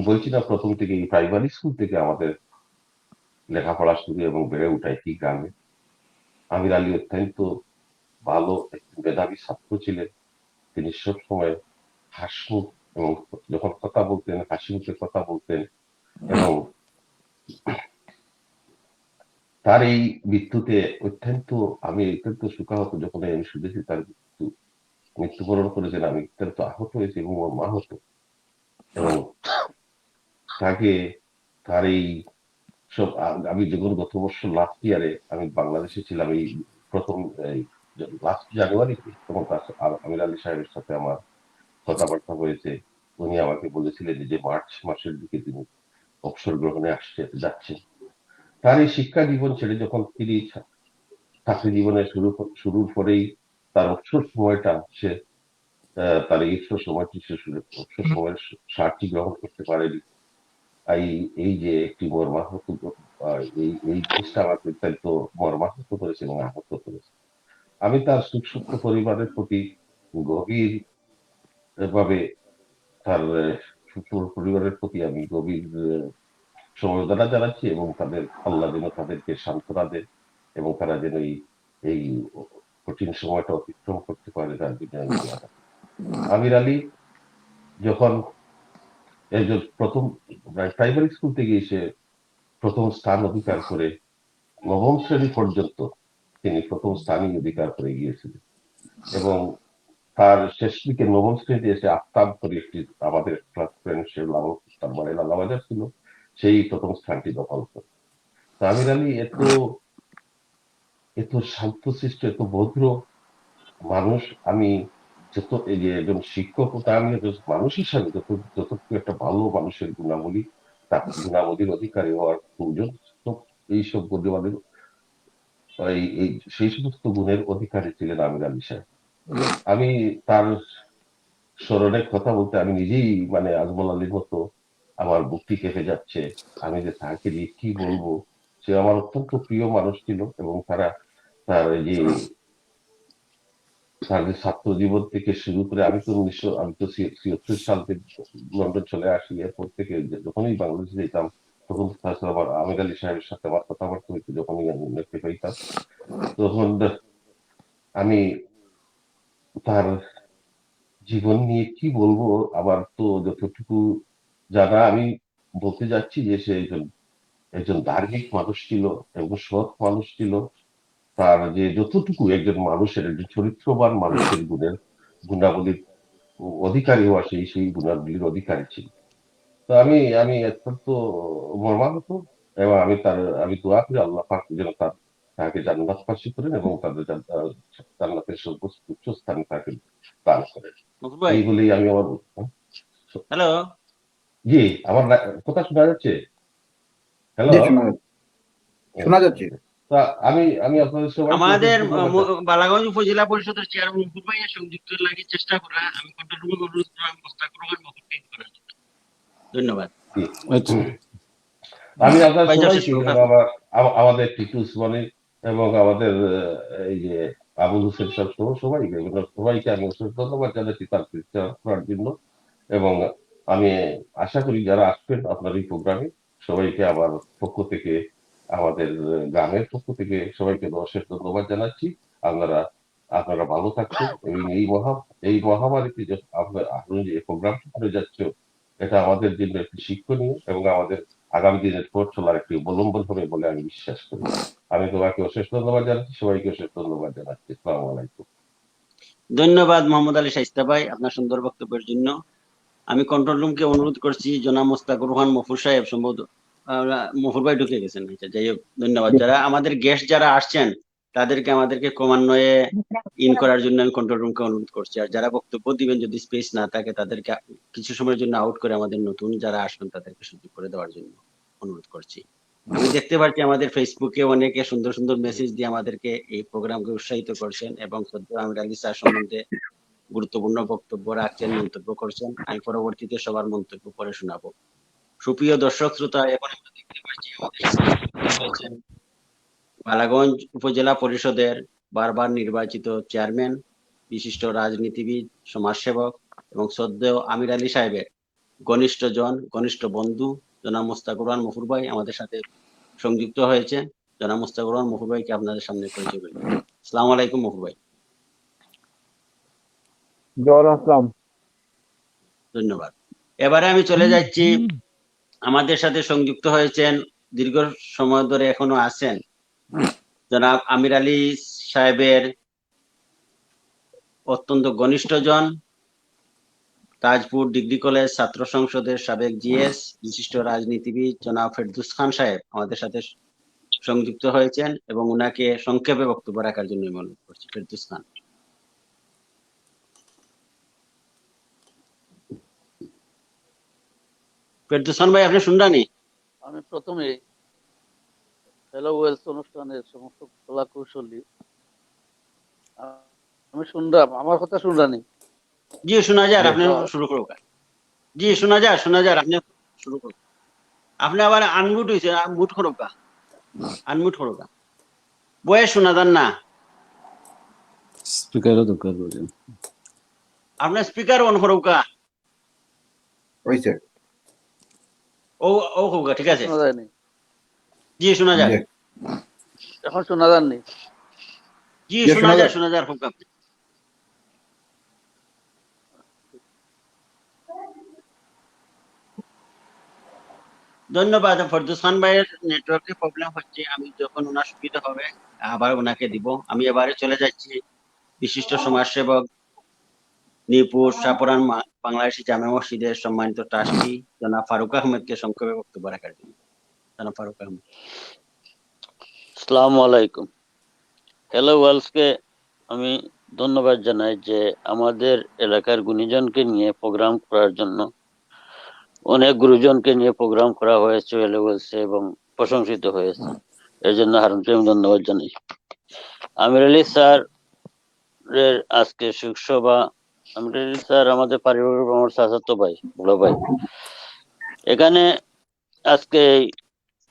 বলছি না, প্রথম থেকে এই প্রাইমারি স্কুল থেকে আমাদের লেখাপড়া শুরু এবং বেড়ে ওঠায় কি গ্রামে। আমির আলী অত্যন্ত ভালো একজন মেধাবী ছাত্র ছিলেন। তিনি সবসময় হাসিমুখ এবং যখন কথা বলতেন হাসি মুখে কথা বলতেন। এবং তার এই মৃত্যুতে আমি অত্যন্ত শোকাহত যখন আমি শুনেছি তার মৃত্যুবরণ করেছেন। আমি অত্যন্ত আহত হয়েছি এবং আমার মা হতো। এবং তার এই সব আমি যখন গত বছর লাস্ট ইয়ারে আমি বাংলাদেশে ছিলাম, এই প্রথম লাস্ট জানুয়ারিতে, তখন আমির আলী সাহেবের সাথে আমার কথাবার্তা হয়েছে। উনি আমাকে বলেছিলেন যে মার্চ মাসের দিকে তিনি অবসর গ্রহণে যাচ্ছেন। তার এই শিক্ষা জীবন ছেড়ে যখন তিনি চাকরি জীবনে শুরুর পরেই তার অবসর সময়টা সে তার এই অবসর সময়ের সারটি গ্রহণ করতে পারেনি। এই যে একটি মর্মাহত, এই জিনিসটা আমাকে অত্যন্ত মর্মাহত করেছে এবং আহত করেছে। আমি তার সুখ পরিবারের প্রতি গভীর ভাবে তার পরিবারের প্রতি আমি গভীর সমবেদনা জানাচ্ছি এবং আল্লাহ যেন তাদেরকে সান্ত্বনা দেন এবং তারা যেন এই কঠিন সময়টা অতিক্রম করতে পারে তার জন্য আমি দোয়া রাখি। আমির আলী যখন প্রথম প্রাইমারি স্কুল থেকে এসে প্রথম স্থান অধিকার করে নবম শ্রেণী পর্যন্ত তিনি প্রথম স্থানই অধিকার করে গিয়েছিলেন এবং তার শেষ দিকে নবম শ্রেণীতে এসে আফতাব করে একটি আমাদের ক্লাস ফ্রেন্ড সে তার মানে লালাবাজার ছিল, সেই প্রথম স্থানটি দখল করে। তো আমির আলী এত এত শান্তশিষ্ট, এত ভদ্র মানুষ। আমি যত এই যে একজন শিক্ষক ও তা আমি একজন মানুষ হিসাবে যতটুকু একটা ভালো মানুষের গুণাবলী, তার গুণাবলীর অধিকারী হওয়ার প্রয়োজন, এইসব গুণাবলীর এই সেই সমস্ত গুণের অধিকারী ছিলেন আমির আলী সাহেব। আমি তার স্মরণে কথা বলতে আমি নিজেই মানে আজমল আলীর মতো আমার বুকটি কেঁপে যাচ্ছে। আমি যে তাকে নিয়ে কি বলবো, সে আমার অত্যন্ত প্রিয় মানুষ ছিল এবং তার এই যে তার যে ছাত্র জীবন থেকে শুরু করে আমি তো ৭৬ সাল থেকে লন্ডন চলে আসি। এরপর থেকে যখনই বাংলাদেশে যেতাম তখন আমার আমির আলী সাহেবের সাথে আমার কথাবার্তা হইতো, যখনই আমি দেখতে পাইতাম তখন আমি তার জীবন নিয়ে কি বলবো, আমার তো যতটুকু জানা আমি বলতে যাচ্ছি যে সে একজন একজন ধার্মিক মানুষ ছিল এবং সৎ মানুষ ছিল। তার যে যতটুকু একজন মানুষের, একজন চরিত্রবান মানুষের গুণাবলীর অধিকারী হওয়া, সেই গুণাবলীর অধিকারী ছিল। তো আমি অত্যন্ত মর্মাহত এবং আমি দোয়া করি আল্লাহ পাক যেন তাকে জান্নাতবাসী করেন এবং তাদের জান্নাতের সর্বোচ্চ উচ্চ স্থানে তাকে দান করেন। মুকুল ভাই, এই বলেই আমি আমার হ্যালো। জি, আমার কথা শোনা যাচ্ছে? হ্যালো। জি, শোনা যাচ্ছে। তা আমি আপনাদের সবাইকে অশেষ আমাদের ধন্যবাদ বালাগঞ্জ উপজেলা পরিষদের চেয়ারম্যান মুকুল ভাইয়ের সংযুক্ত লাগি চেষ্টা করা, আমি কন্ট্রোল রুমে অনুরোধ করলাম মোস্তাকুর রহমান মকুলকে করার জন্য। ধন্যবাদ জানাচ্ছি। আমি আপনার ভাই, যা শেষ সবাইকে করুন এবং আপনি। আমাদের টিটু উসমানী এবং আমাদের এই যে আবুল হোসেন সাহেব সহ সবাইকে আমি অশেষ ধন্যবাদ জানাচ্ছি তার চিকিৎসা করার জন্য। এবং আমি আশা করি যারা আসবেন আপনার এই প্রোগ্রামে সবাইকে আমার পক্ষ থেকে, আমাদের গ্রামের পক্ষ থেকে সবাইকে অশেষ ধন্যবাদ জানাচ্ছি। আপনারা আপনারা ভালো থাকবেন এবং এই মহামারীতে যে আপনি যে প্রোগ্রামটি করে যাচ্ছে, এটা আমাদের জন্য একটি শিক্ষণীয় এবং আমাদের আগামী দিনের পথ চলার একটি অবলম্বন হবে বলে আমি বিশ্বাস করি। আমি তোমাকে অশেষ ধন্যবাদ জানাচ্ছি, সবাইকে অশেষ ধন্যবাদ জানাচ্ছি। আসসালামু আলাইকুম। ধন্যবাদ মোহাম্মদ আলী শাইস্তা ভাই আপনার সুন্দর বক্তব্যের জন্য। আমি কন্ট্রোল রুমকে অনুরোধ করছি জনাব মোস্তাকুর রহমান মফুর সাহেব, সম্ভবত মফুর ভাই ঢুকে গেছেন। আচ্ছা, যাই হোক, ধন্যবাদ। যারা আমাদের গেস্ট যারা আসছেন আমাদেরকে ক্রমান্বয়ে ইন করার জন্য আমি কন্ট্রোল রুমকে অনুরোধ করছি। আর যারা বক্তব্য দিবেন, যদি স্পেস না থাকে তাদেরকে কিছু সময়ের জন্য আউট করে আমাদের নতুন যারা আসবেন তাদেরকে সুযোগ করে দেওয়ার জন্য অনুরোধ করছি। আমি দেখতে পাচ্ছি আমাদের ফেসবুকে অনেকে সুন্দর সুন্দর মেসেজ দিয়ে আমাদেরকে এই প্রোগ্রামকে উৎসাহিত করছেন এবং শ্রদ্ধেয় আমির আলী স্যার সম্বন্ধে গুরুত্বপূর্ণ বক্তব্য রাখছেন, মন্তব্য করছেন। আমি পরবর্তীতে সবার মন্তব্য পরে শোনাবো। সুপ্রিয় দর্শক শ্রোতা, এখন আমরা দেখতে পাচ্ছি আমাদের সাথে আছেন বালাগঞ্জ উপজেলা পরিষদের বারবার নির্বাচিত চেয়ারম্যান, বিশিষ্ট রাজনীতিবিদ, সমাজসেবক এবং শ্রদ্ধেয় আমির আলী সাহেবের ঘনিষ্ঠ বন্ধু জনাব মোস্তাকুর রহমান মফুর ভাই আমাদের সাথে সংযুক্ত হয়েছে। জনাব মোস্তাকুর রহমান মফুর ভাইকে আপনাদের সামনে পরিচয় করি। আসসালামু আলাইকুম মফুর ভাই। আসসালাম। ধন্যবাদ। এবারে আমি চলে যাচ্ছি, আমাদের সাথে সংযুক্ত হয়েছেন, দীর্ঘ সময় ধরে এখনো আছেন, জনাব আমির আলী সাহেবের অত্যন্ত ঘনিষ্ঠজন, তাজপুর ডিগ্রি কলেজ ছাত্র সংসদের সাবেক জিএস, বিশিষ্ট রাজনীতিবিদ জনাব ফেরদৌস খান সাহেব আমাদের সাথে সংযুক্ত হয়েছেন এবং উনাকে সংক্ষেপে বক্তব্য রাখার জন্য অনুরোধ করছি। ফেরদৌস খান। ফেরদৌস খান ভাই, আপনি শুনরানি? আমি প্রথমে হ্যালো ওয়েলস অনুষ্ঠানের সমস্ত কলা কৌশলী আমি শুনলাম, আমার কথা শুনলানি? জি, শোনা যায়, আপনি শুরু করুন। জি, শোনা যায়, আপনি শুরু করুন। আপনি আবার আনমিউট হয়েছে, মুট করুক, আনমিউট করুক, বয়ে শোনা যান না। স্পিকারও দরকার পড়ে। আপনার স্পিকার অন করুক। হইছে? ও ও হোক, ঠিক আছে। শোনা যায়নি? জি, শোনা যায়। এখন শোনা যাননি? জি, জি, শোনা যায়, শোনা হোক। ধন্যবাদ। ফরদুস খান ভাইয়ের নেটওয়ার্কের প্রবলেম হচ্ছে, আমি যখন ওনার সুবিধা হবে আবার ওনাকে দিব। আমি এবারে চলে যাচ্ছি বিশিষ্ট সমাজসেবক নিপুর শাহপুরান বাংলাদেশি জামে মসজিদের সম্মানিত ট্রাস্টি জনাব ফারুক আহমেদকে সংক্ষেপে বক্তব্য রাখার জন্য। জনাব ফারুক আহমেদ। আসসালামু আলাইকুম। হ্যালো ওয়ার্ল্ডসকে আমি ধন্যবাদ জানাই যে আমাদের এলাকার গুণীজনকে নিয়ে প্রোগ্রাম করার জন্য, অনেক গুরুজনকে নিয়ে প্রোগ্রাম করা হয়েছে হ্যালো ওয়ার্ল্ডসে এবং প্রশংসিত হয়েছে। এর জন্য হারুনকে আমি ধন্যবাদ জানাই। আমির আলী স্যার এর আজকে সুখসভা। আমির আলী স্যার আমাদের পারিবারিক আমার চাচাতো ভাই, বড় ভাই। এখানে আজকে এই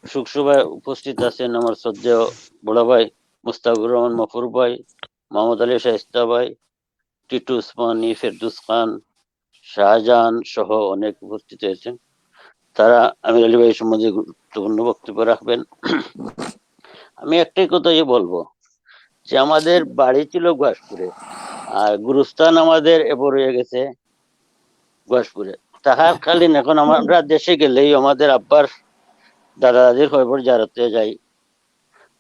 সুখসভায় উপস্থিত আছেন আমার শ্রদ্ধেয় বড় ভাই মুস্তাকুর রহমান মফুর ভাই, মোহাম্মদ আলী শাইস্তা ভাই, টিটু উসমানী, ফেরদুস খান, শাহজাহান সহ অনেক উপস্থিত হয়েছেন। তারা আমির আলী ভাই সম্বন্ধে গুরুত্বপূর্ণ বক্তব্য রাখবেন। আমি একটাই কথাই বলবো যে আমাদের বাড়ি ছিল গুয়াসপুরে, আর গুরুস্থান আমাদের এবার রয়ে গেছে গুয়াসপুরে। তাহাকালীন এখন আমরা দেশে গেলেই আমাদের আব্বার দাদা দাদির খবর জারতে যাই,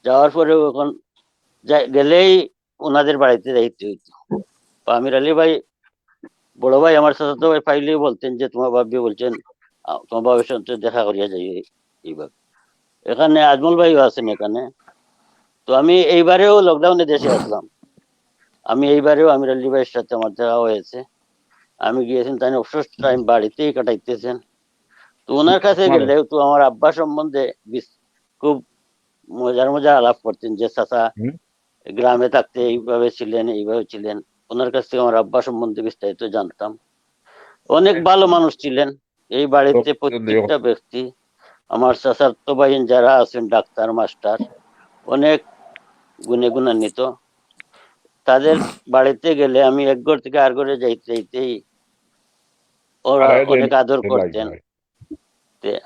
যাওয়ার পরেও এখন গেলেই ওনাদের বাড়িতে যাইতে হইতো। আমির আলী ভাই বড় ভাই আমার সাথে তো পাইলেই বলতেন যে তোমার ভাবি বলছেন তোমার ভাবের সাথে দেখা করিয়া যাই এইভাবে। এখানে আজমল ভাইও আছেন এখানে। তো আমি এইবারেও লকডাউনে দেশে আসলাম, আমি এইবারেও আমির আলী ভাইয়ের সাথে আমার দেখা হয়েছে। আমি গিয়েছেন, তাই অবসর টাইম বাড়িতেই কাটাইতেছেন। তো ওনার কাছে গেলে তো আমার আব্বা সম্বন্ধে খুব মজার মজার আলাপ করতেন যে চাচা গ্রামে থাকতে এইভাবে ছিলেন, এইভাবে ছিলেন। ওনার কাছ থেকে আমার আব্বা সম্বন্ধে বিস্তারিত জানতাম। অনেক ভালো মানুষ ছিলেন। এই বাড়িতে প্রত্যেকটা ব্যক্তি, আমার চাচাতো ভাই যারা আছেন ডাক্তার মাস্টার, অনেক গুণে গুণান্বিত। তাদের বাড়িতে গেলে আমি এক ঘর থেকে আর ঘরে যাইতে যাইতেই ওরা অনেক আদর করতেন।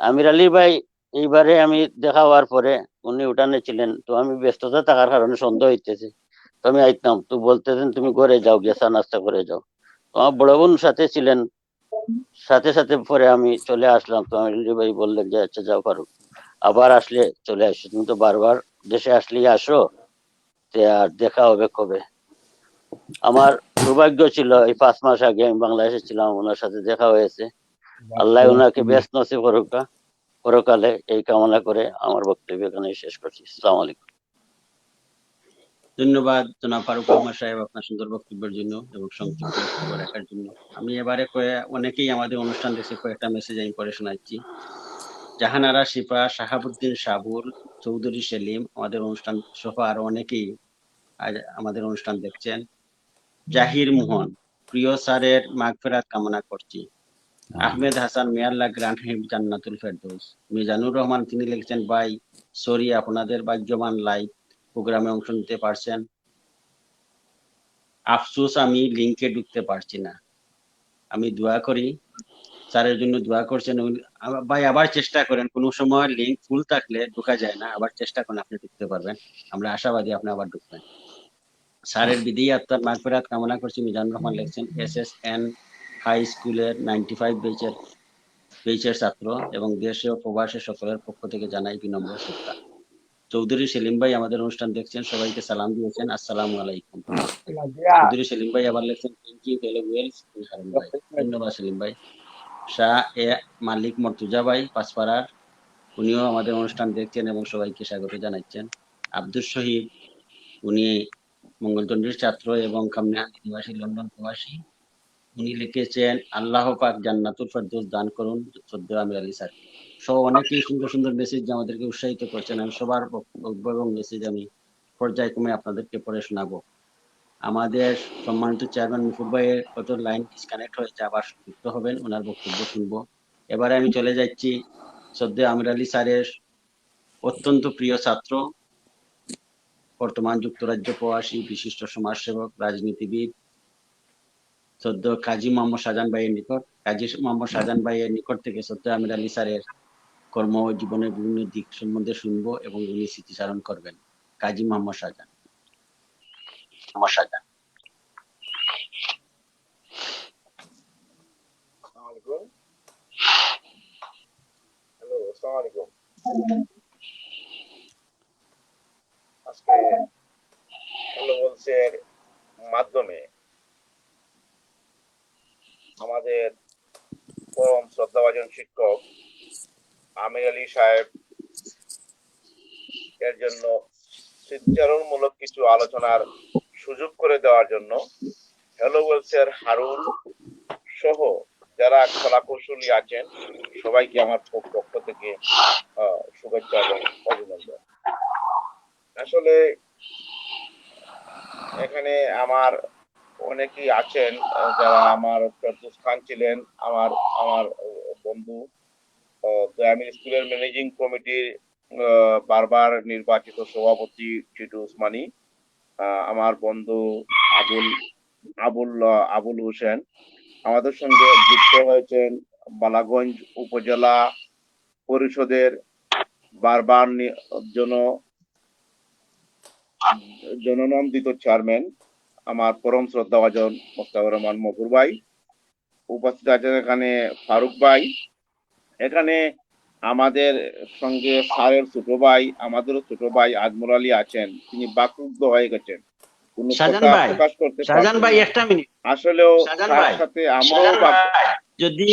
আমির আলী ভাই এইবারে আমি দেখা হওয়ার পরে উনি উঠানে ছিলেন, তো আমি ব্যস্ততা থাকার কারণে সন্দেহ হইতেছে, তো আমি আইতাম, তো বলতেছেন তুমি ঘরে যাও, গিয়ে চা নাস্তা করে যাও। আমার বড় বোন সাথে ছিলেন, সাথে সাথে পরে আমি চলে আসলাম। তো আমির আলী ভাই বললেন যে আচ্ছা যাও পারো, আবার আসলে চলে আসো, তুমি তো বারবার দেশে আসলেই আসো, আর দেখা হবে কবে। আমার সৌভাগ্য ছিল এই 5 মাস আগে আমি বাংলাদেশে ছিলাম, ওনার সাথে দেখা হয়েছে। আল্লাহ ওনাকে ব্যস্ত নসিব করুক পরকালে, এই কামনা করে আমার বক্তব্য এখানে শেষ করছি। আসসালামু আলাইকুম। ধন্যবাদ জনাব ফারুক আহমদ সাহেব আপনার সুন্দর বক্তব্যের জন্য এবং সংক্ষিপ্ত বক্তব্য রাখার জন্য। আমি এবারে অনেকেই আমাদের অনুষ্ঠান দেখে কয়েকটা মেসেজ আমি পড়ে শোনাচ্ছি। জাহানারা শিফা, শাহাবুদ্দিন সাবুর, চৌধুরী সেলিম, আমাদের অনুষ্ঠান সহ আরো অনেকেই আজ আমাদের অনুষ্ঠান দেখছেন। জাহির মোহন, প্রিয় স্যারের মাগফিরাত কামনা করছি। আহমেদ হাসান, মে আল্লাহ গ্রান্ট হিম জান্নাতুল ফেরদৌস। মিজানুর রহমান, তিনি লিখছেন ভাই সরি, আপনাদের ভাগ্যবান লাইভ প্রোগ্রামে অংশ নিতে পারছেন, আফসোস আমি লিংকে ঢুকতে পারছি না। আমি দোয়া করি, স্যারের জন্য দোয়া করছেন ভাই, আবার চেষ্টা করেন। কোনো সময় লিংক ফুল থাকলে ঢোকা যায় না, আবার চেষ্টা করেন, আপনি ঢুকতে পারবেন। আমরা আশাবাদী আপনি আবার ঢুকবেন। স্যারের বিদেয়ী আত্মার মাগফিরাত কামনা করছি। মিজানুর রহমান লিখছেন SSN হাই স্কুলের 95 বেচের ছাত্র এবং দেশে ও প্রবাসে সকলের পক্ষ থেকে জানাই বিনম্র শ্রদ্ধা। চৌধুরী সেলিম ভাই আমাদের অনুষ্ঠান দেখছেন, সবাইকে সালাম দিয়েছেন, আসসালামু আলাইকুম। চৌধুরী সেলিম ভাই আবার লিখছেন থ্যাংক ইউ হ্যালো ওয়েলস হারুন ভাই। ধন্যবাদ সেলিম ভাই। শাহ এ মালিক মর্তুজা ভাই পাঁচপাড়ার, উনিও আমাদের অনুষ্ঠান দেখছেন এবং সবাইকে স্বাগত জানাচ্ছেন। আব্দুল শহীদ, উনি মঙ্গলচন্ডীর ছাত্র এবং কামনাহান্দি নিবাসী, লন্ডন প্রবাসী। উনি লিখেছেন আল্লাহ পাক জান্নাতুল ফেরদৌস দান করুন শ্রদ্ধেয় আমির আলী স্যার। সব অনেকেই সুন্দর সুন্দর মেসেজ আমাদেরকে উৎসাহিত করছেন। আমি সবার বক্তব্য এবং মেসেজ আমি পর্যায়ক্রমে আপনাদেরকে পড়ে শোনাবো। আমাদের সম্মানিত চেয়ারম্যান মুকুল ভাইয়ের কত লাইন ডিসকানেক্ট হয়েছে, আবার যুক্ত হবেন, ওনার বক্তব্য শুনবো। এবারে আমি চলে যাচ্ছি শ্রদ্ধেয় আমির আলী স্যারের অত্যন্ত প্রিয় ছাত্র, বর্তমান যুক্তরাজ্য প্রবাসী, বিশিষ্ট সমাজসেবক, রাজনীতিবিদ, শ্রদ্ধেয় কাজী মোহাম্মদ শাহজাহান ভাইয়ের নিকট, কাজী মোহাম্মদ শাহজাহান ভাইয়ের নিকট থেকে শ্রদ্ধেয় আমির আলী স্যারের কর্ম জীবনের বিভিন্ন দিক সম্বন্ধে শুনবো এবং উনি স্মৃতিচারণ করবেন। কাজী মোহাম্মদ শাহজাহান। Hello, আলাইকুম। আজকে হ্যালো বলসের মাধ্যমে আমাদের পরম শ্রদ্ধাভাজন শিক্ষক আমির আলী সাহেব এর জন্য স্মৃতিচারণমূলক কিছু আলোচনার সুযোগ করে দেওয়ার জন্য হ্যালো ওয়েলসের হারুন সহ যারা কলাকৌশলী আছেন সবাইকে আমার পক্ষ থেকে শুভেচ্ছা এবং অভিনন্দন। আসলে এখানে আমার অনেকেই আছেন যারা আমার ফেরদৌস খান ছিলেন আমার আমার বন্ধু, আমি স্কুলের ম্যানেজিং কমিটির বারবার নির্বাচিত সভাপতি টিটু উসমানী, আমার বন্ধু আবুল আবুল আবুল হোসেন আমাদের সঙ্গে যুক্ত হয়েছেন বালাগঞ্জ উপজেলা পরিষদের বারবার জননন্দিত চেয়ারম্যান আমার পরম শ্রদ্ধাভাজন মোস্তাফিজুর রহমান মফুর ভাই, উপস্থিত আছেন এখানে ফারুক ভাই, এখানে আমাদের সঙ্গে স্যারের ছোট ভাই, আমাদেরও ছোট ভাই আজমল আলী আছেন, তিনি বাকরুদ্ধ হয়ে গেছেন, কোনো কথা প্রকাশ করতে শাহজাহান ভাই একটা মিনিট, আসলেও শাহজাহান তার ভাই, সাথে আমরাও যদি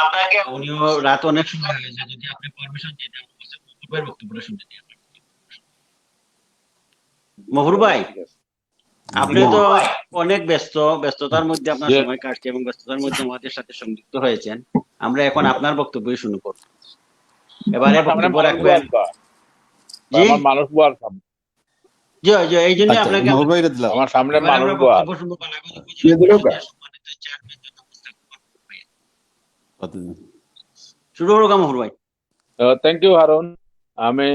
আপনাকে উনিও রাত অনেক সময় হয়ে গেছে, যদি আপনি পারমিশন দিতে বক্তব্যটা শুনতে দিন। মফুর ভাই, আপনি তো অনেক ব্যস্ততার মধ্যে আপনার সময় কাটছে এবং ব্যস্ততার মধ্যে আমাদের সাথে সংযুক্ত হয়েছেন। আমরা এখন আপনার বক্তব্যই শুরু করব। এবারে বক্তব্য রাখবেন জি মানুষ বুয়ার জি জি, এই জন্য আচ্ছা, আপনাকে মহুল ভাইরে দিলাম। আমার সামনে এবারে মানুষ আমরা বুয়ার বক্তব্য শুনবো বালাগঞ্জ উপজেলা পরিষদের সম্মানিত চেয়ারম্যান জনাব মোস্তাফিজুর রহমান ভাই। শুরু করুন মফুর ভাই। Thank you Harun. আমি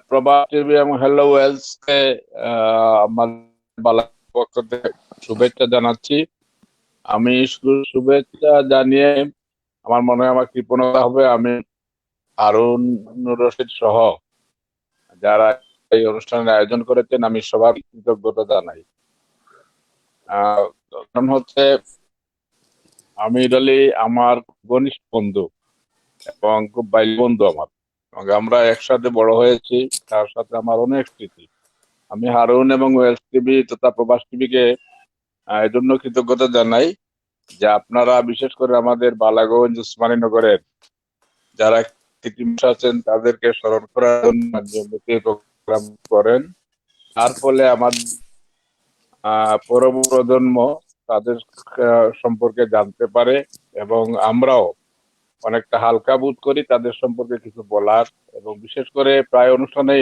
প্রবাদ টিভি এবং হ্যালো ওয়েলস কে আমার পক্ষ থেকে শুভেচ্ছা জানাচ্ছি। আমি শুভেচ্ছা জানিয়ে আমার মনে হয় আমার কৃপণতা হবে আমি হারুন রশিদ সহ যারা এই অনুষ্ঠানের আয়োজন করেছেন আমি সবার কৃতজ্ঞতা জানাই। কারণ হচ্ছে আমির আলী আমার ঘনিষ্ঠ বন্ধু এবং খুব ভাই বন্ধু আমার, আমরা একসাথে বড় হয়েছি, তার সাথে আমার অনেক স্মৃতি। আমি হারুন এবং ওয়েলস টিভি তথা প্রবাস টিভিকে এই জন্য কৃতজ্ঞতা জানাই যে আপনারা বিশেষ করে আমাদের বালাগঞ্জ উসমানীনগরের যারা কৃতিমস আছেন তাদেরকে স্মরণ করার জন্য প্রোগ্রাম করেন, তার ফলে আমার পরবর্তী প্রজন্ম তাদের সম্পর্কে জানতে পারে এবং আমরাও অনেকটা হালকা বোধ করি তাদের সম্পর্কে কিছু বলার, এবং বিশেষ করে প্রায় অনুষ্ঠানে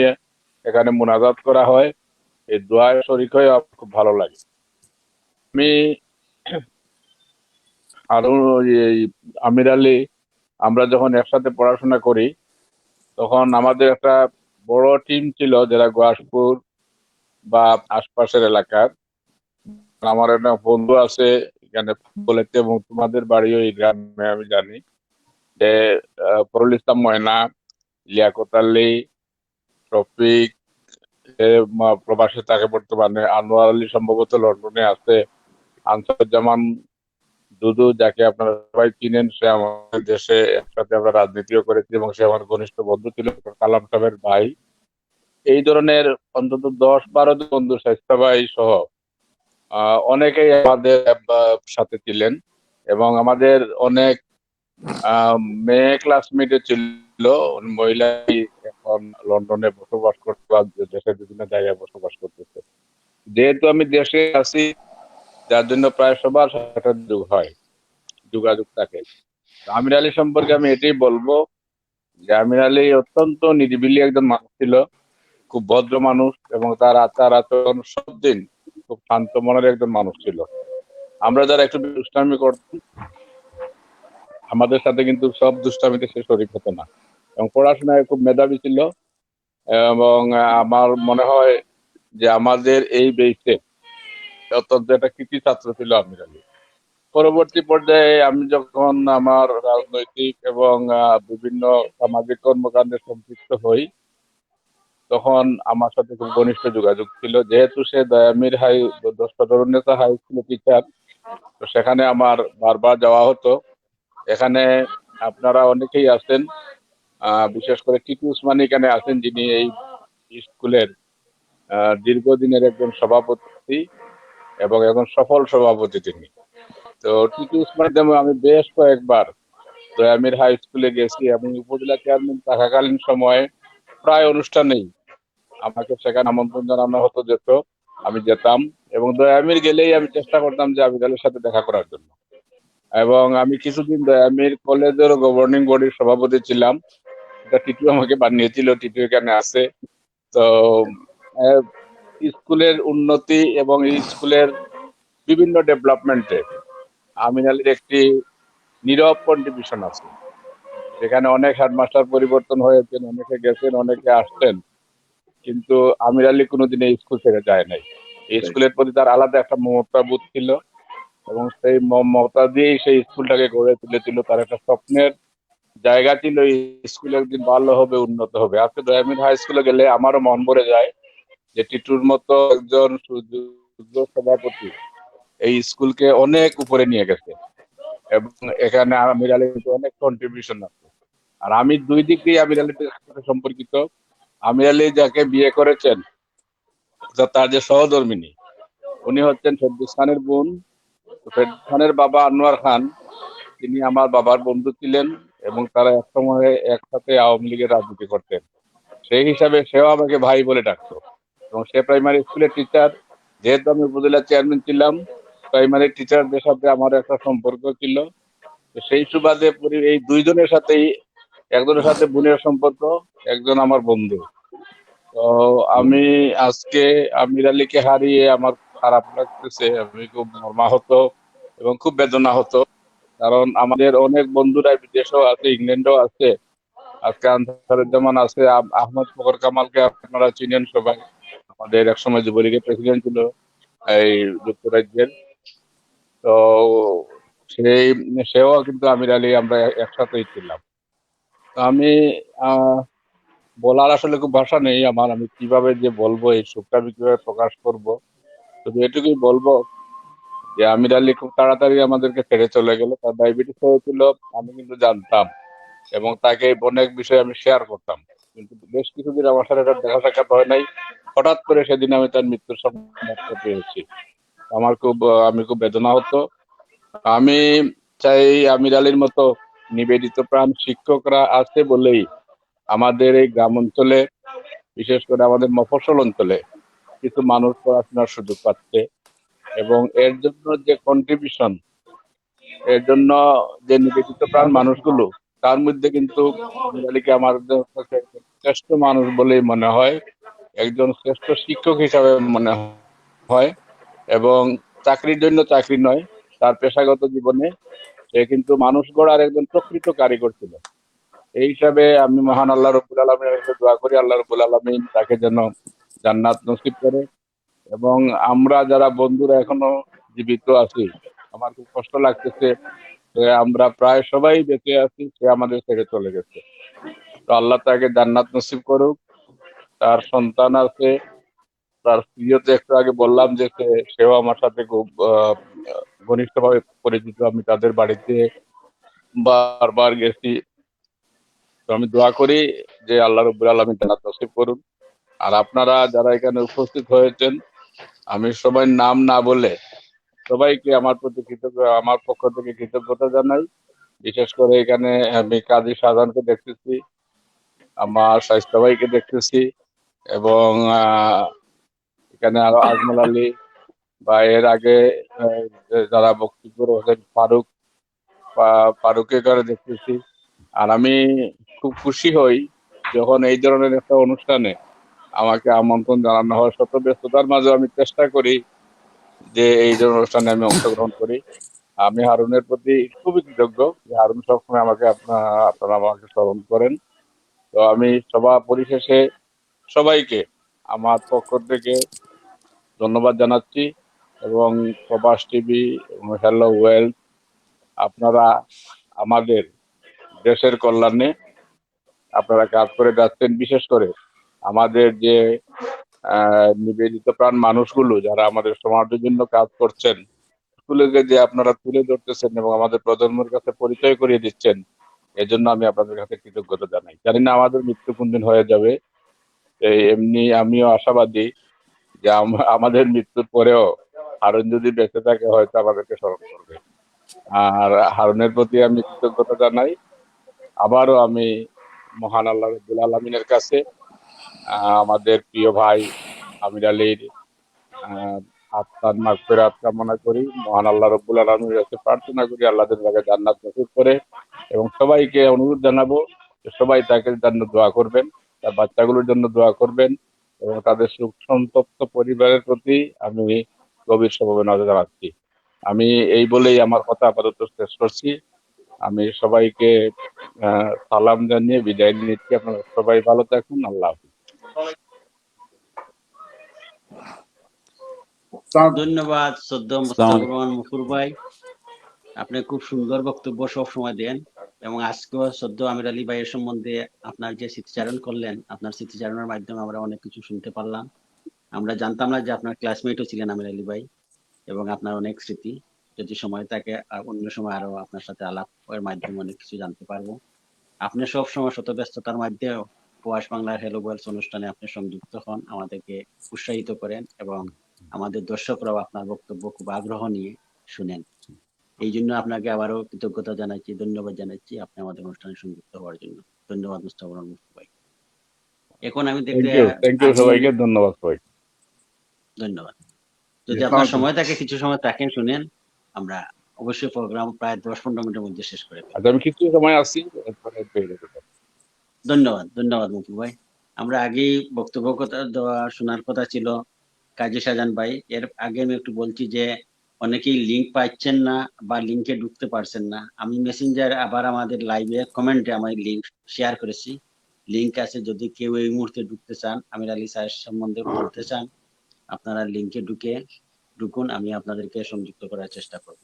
এখানে মুনাজাত করা হয়, এই দোয়ায় শরীক হয়ে খুব ভালো লাগে। আমি আরো এই আমির আলী আমরা যখন একসাথে পড়াশোনা করি তখন আমাদের একটা বড় টিম ছিল যারা গোয়াসপুর বা আশপাশের এলাকার। আমার একটা বন্ধু আছে এখানে বলেতে এবং তোমাদের বাড়িও এই গ্রামে আমি জানি, যে ফরুল ইসলাম ময়না, লিয়াকত আলী, শফিক প্রবাসে থাকে বর্তমানে, আনোয়ার আলী সম্ভবত লন্ডনে আছে, আনসারুজ্জামান দুদু যাকে আপনারা সবাই চিনেন, সে আমাদের দেশে একসাথে আমরা রাজনীতিও করেছি এবং সে আমার ঘনিষ্ঠ বন্ধু ছিল, কালাম সাহেবের ভাই। এই ধরনের অন্তত 10-12 বন্ধু, স্বাস্থ্য ভাই সহ অনেকেই আমাদের সাথে ছিলেন এবং আমাদের অনেক মেয়ে ক্লাসমেটে ছিল, মহিলা এখন লন্ডনে বসবাস করতে বা দেশের বিভিন্ন জায়গায় বসবাস করতেছে। যেহেতু আমি দেশে আছি যার জন্য প্রায় সবার সাথে যোগাযোগ থাকে। আমির আলী সম্পর্কে আমি এটাই বলবো যে আমির আলী অত্যন্ত নিরিবিলি একজন মানুষ ছিল, খুব ভদ্র মানুষ এবং তার আচার আচরণ সব দিন খুব শান্ত মনের একজন মানুষ ছিল। আমরা যারা একটু দুষ্টামি করতাম আমাদের সাথে কিন্তু সব দুষ্টামিতে সে শরীক হতো না, এবং পড়াশোনায় খুব মেধাবী ছিল এবং আমার মনে হয় যে আমাদের এই বেসে অত্যন্ত একটা কৃতি ছাত্র ছিল আমির আলী। পরবর্তী পর্যায়ে আমি যখন আমার রাজনৈতিক এবং বিভিন্ন সামাজিক কর্মকাণ্ডে সম্পৃক্ত হই তখন আমার সাথে খুব ঘনিষ্ঠ যোগাযোগ ছিল, যেহেতু সে দয়ামির হাই তরুণনেতা হাই স্কুল টিচার, তো সেখানে আমার বারবার যাওয়া হতো। এখানে আপনারা অনেকেই আছেন, বিশেষ করে টিটু উসমানী এখানে আছেন, যিনি এই স্কুলের দীর্ঘদিনের একজন সভাপতি এবং এখন সফল সভাপতি তিনি। তো টিটু উসমানী নামে আমি বেশ কয়েকবার দয়ামির হাই স্কুলে গেছি এবং উপজেলা চেয়ারম্যান থাকাকালীন সময়ে প্রায় অনুষ্ঠানেই আমাকে সেখানে আমন্ত্রণ জানানো হতো, যেত, আমি যেতাম এবং দয়ামির গেলেই আমি চেষ্টা করতাম যে আবিদ আলীর সাথে দেখা করার জন্য। এবং আমি কিছুদিন দয়ামির কলেজের গভর্নিং বডির সভাপতি ছিলাম। এটা টিটু আমাকে বানিয়েছিল, টিটু এখানে আছে। তো আহ, স্কুলের উন্নতি এবং এই স্কুলের বিভিন্ন ডেভেলপমেন্টে আমিন আলীর একটি নীরব কন্ট্রিবিউশন আছে। যেখানে অনেক হেডমাস্টার পরিবর্তন হয়েছেন, অনেকে গেছেন, অনেকে আসছেন, কিন্তু আমির আলী কোনোদিন এই স্কুল ছেড়ে যায় নাই। এই স্কুলের প্রতি তার আলাদা একটা মমতা বোধ ছিল এবং সেই মমতা দিয়েই সেই স্কুলটাকে গড়ে তুলেছিল। তার একটা স্বপ্নের জায়গা ছিল এই স্কুল একদিন ভালো হবে, উন্নত হবে। আজকে দয়ামির হাই স্কুলে গেলে আমারও মন ভরে যায় যে টিটুর মতো একজন সুযোগ্য সভাপতি এই স্কুলকে অনেক উপরে নিয়ে গেছে এবং এখানে আমির আলীর কিন্তু অনেক কন্ট্রিবিউশন আছে। আর আমি দুই দিক দিয়ে আমির আলীর সাথে সম্পর্কিত। আমির আলী যাকে বিয়ে করেছেন, তার যে সহধর্মিনী, উনি হচ্ছেন ফেরদৌস খানের বোন। ফেরদৌস খানের বাবা আনোয়ার খান, তিনি আমার বাবার বন্ধু ছিলেন এবং তারা এক সময় একসাথে আওয়ামী লীগের রাজনীতি করতেন। সেই হিসাবে সেও আমাকে ভাই বলে ডাকতো এবং সে প্রাইমারি স্কুলের টিচার। যেহেতু আমি উপজেলা চেয়ারম্যান ছিলাম, প্রাইমারি টিচারদের সাথে আমার একটা সম্পর্ক ছিল। তো সেই সুবাদে এই দুইজনের সাথেই, একজনের সাথে বোনের সম্পর্ক, একজন আমার বন্ধু। তো আমি আজকে আমির আলীকে হারিয়ে আমার খারাপ লাগতেছে, আমি খুব মর্মাহত এবং খুব বেদনা হতো। কারণ আমাদের অনেক বন্ধুরা বিদেশেও আছে, ইংল্যান্ডেও আছে। আজকে আনসারুজ্জামান আছে, আহমদ ফখর কামালকে আপনারা চিনেন সবাই, আমাদের একসময় যুবলীগের প্রেসিডেন্ট ছিল এই যুক্তরাজ্যের। তো সেও কিন্তু আমির আলী, আমরা একসাথেই ছিলাম। তো আমি বলার আসলে খুব ভাষা নেই আমার, আমি কিভাবে যে বলবো, এই সুখটা আমি কিভাবে প্রকাশ করব। শুধু এটুকুই বলবো যে আমির আলী খুব তাড়াতাড়ি আমাদেরকে ছেড়ে চলে গেল। তার ডায়াবেটিস হয়েছিল, আমি কিন্তু জানতাম এবং তাকে অনেক বিষয় আমি শেয়ার করতাম, কিন্তু বেশ কিছুদিন আমার সাথে তার দেখা সাক্ষাৎ হয় নাই। হঠাৎ করে সেদিন আমি তার মৃত্যুর সংবাদটা পেয়েছি। আমি খুব বেদনা হতো। আমি চাই আমির আলীর মতো নিবেদিত প্রাণ শিক্ষকরা আছে বলেই আমাদের এই গ্রাম অঞ্চলে, বিশেষ করে আমাদের মফস্বল অঞ্চলে কিছু মানুষ পড়াশোনার সুযোগ পাচ্ছে এবং এর জন্য যে কন্ট্রিবিউশন, এর জন্য যে নিবেদিত প্রাণ মানুষগুলো, তার মধ্যে কিন্তু আমির আলীকে আমার কাছে একজন শ্রেষ্ঠ মানুষ বলেই মনে হয়, একজন শ্রেষ্ঠ শিক্ষক হিসাবে মনে হয়। এবং চাকরির জন্য চাকরি নয়, তার পেশাগত জীবনে সে কিন্তু মানুষ গড়ার একজন প্রকৃত কারিগর ছিল। এই হিসাবে আমি মহান আল্লাহ রাব্বুল আলামিনের কাছে দোয়া করি, আল্লাহ রাব্বুল আলামিন তাকে যেন জান্নাত নসিব করে। এবং আমরা যারা বন্ধুরা এখনো জীবিত আছি, আমার খুব কষ্ট লাগতেছে যে আমরা প্রায় সবাই বেঁচে আছি, সে আমাদের ছেড়ে চলে গেছে। তো আল্লাহ তাকে জান্নাত নসিব করুক। তার সন্তান আছে, তার প্রিয় তো একটু আগে বললাম যে সেও আমার সাথে খুব ঘনিষ্ঠভাবে পরিচিত। আমি তাদের বাড়িতে বারবার গেছি। তো আমি দোয়া করি যে আল্লাহ রাব্বুল আলামিন জান্নাত নসিব করুন। আর আপনারা যারা এখানে উপস্থিত হয়েছেন, আমি সবাই নাম না বলে সবাইকে আমার পক্ষ থেকে কৃতজ্ঞতা জানাই। বিশেষ করে এখানে আমি কাজী শাহজাহানকে দেখতেছি, আমার স্বাস্থ্য ভাইকে দেখতেছি এবং এখানে আরো আজমল আলী বা এর আগে যারা বক্তব্য রয়েছেন, ফারুক এখানে দেখতেছি। আর আমি খুব খুশি হই যখন এই ধরনের একটা অনুষ্ঠানে আমাকে আমন্ত্রণ জানানো হয়। শত ব্যস্ততার মাঝে আমি চেষ্টা করি যে এই ধরনের অনুষ্ঠানে আমি অংশগ্রহণ করি। আমি হারুনের প্রতি খুবই কৃতজ্ঞ যে হারুন সবসময় আপনারা আমাকে স্মরণ করেন। তো আমি সভা পরিশেষে সবাইকে আমার পক্ষ থেকে ধন্যবাদ জানাচ্ছি এবং প্রবাস টিভি এবং হ্যালো ওয়েলথ, আপনারা আমাদের দেশের কল্যাণে আপনারা কাজ করে যাচ্ছেন। বিশেষ করে আমাদের যে নিবেদিত প্রাণ মানুষগুলো যারা আমাদের সমাজের জন্য কাজ করছেন, জিনিসগুলোকে যে আপনারা তুলে ধরতেছেন এবং আমাদের প্রজন্মের কাছে পরিচয় করিয়ে দিচ্ছেন, এজন্য আমি আপনাদের কাছে কৃতজ্ঞতা জানাই। জানি না আমাদের মৃত্যু কোনদিন হয়ে যাবে, এমনি আমিও আশাবাদী যে আমাদের মৃত্যুর পরেও হারুন যদি বেঁচে থাকে হয়তো আমাদেরকে স্মরণ করবে। আর হারুনের প্রতি আমি কৃতজ্ঞতা জানাই। আবারও আমি মহান আল্লাহ রাব্বুল আলামিনের কাছে আমাদের প্রিয় ভাই আমির আলীর আত্মার মাগফিরাত কামনা করি। মহান আল্লাহ রাব্বুল আলামিনের কাছে প্রার্থনা করি আল্লাহ তাকে জান্নাত নসিব করে, এবং সবাইকে অনুরোধ জানাবো যে সবাই তাকে জন্য দোয়া করবেন, তার বাচ্চাগুলোর জন্য দোয়া করবেন, এবং তাদের সুখ সন্তপ্ত পরিবারের প্রতি আমি গভীর সমবেদনা জানাচ্ছি। আমি এই বলেই আমার কথা আপাতত শেষ করছি। আমি সবাইকে সালাম জানিয়ে বিদায় নিচ্ছি। আপনারা সবাই ভালো থাকুন। আল্লাহ হাফেজ। ধন্যবাদ শ্রদ্ধা মোস্তাফিজুর রহমান মুকুল ভাই, আপনি খুব সুন্দর বক্তব্য সব সময় দেন, এবং আজকেও শ্রদ্ধা আমির আলী ভাইয়ের সম্বন্ধে আপনার যে স্মৃতিচারণ করলেন, আপনার স্মৃতিচারণের মাধ্যমে আমরা অনেক কিছু শুনতে পারলাম। আমরা জানতাম না যে আপনার ক্লাসমেটও ছিলেন আমির আলী ভাই, এবং আপনার অনেক স্মৃতি, যদি সময় থাকে অন্য সময় আরো আপনার সাথে আলাপের মাধ্যমে অনেক কিছু জানতে পারবো। আপনি সব সময় শত ব্যস্ততার মধ্যেও প্রবাস বাংলার হ্যালো ওয়ার্ল্ড অনুষ্ঠানে আপনি সংযুক্ত হন, আমাদেরকে উৎসাহিত করেন, এবং আমাদের দর্শকরাও আপনার বক্তব্য খুব আগ্রহ নিয়ে শুনেন। এই জন্য আপনাকে আবারও কৃতজ্ঞতা জানাচ্ছি, ধন্যবাদ জানাচ্ছি আপনি আমাদের অনুষ্ঠানে সংযুক্ত হওয়ার জন্য। ধন্যবাদ মুস্তাফিজুর রহমান মুকুল ভাই। এখন আমি দেখতে থ্যাংক ইউ সবাইকে, ধন্যবাদ সবাই। ধন্যবাদ। যদি আপনার সময় থাকে, কিছু সময় থাকেন, শুনেন, আমরা অবশ্যই প্রোগ্রাম প্রায় 10-15 মিনিটের মধ্যে শেষ করে ফেলব। আচ্ছা, আমি কিছু সময় আসছি, এরপরে পেয়ে যেতে পারি। ধন্যবাদ, ধন্যবাদ মুকুল ভাই। আমরা আগেই বক্তব্য কথা দেওয়া শোনার কথা ছিল কাজী শাহজাহান ভাই, এর আগে আমি একটু বলছি যে অনেকেই লিংক পাচ্ছেন না বা লিংকে ঢুকতে পারছেন না। আমি মেসেঞ্জার আবার আমাদের লাইভে কমেন্টে আমি লিংক শেয়ার করেছি, লিংক আছে, যদি কেউ এই মুহূর্তে ঢুকতে চান, আমির আলী স্যার সম্বন্ধে বলতে চান, আপনারা লিংকে ঢুকুন, আমি আপনাদেরকে সংযুক্ত করার চেষ্টা করব।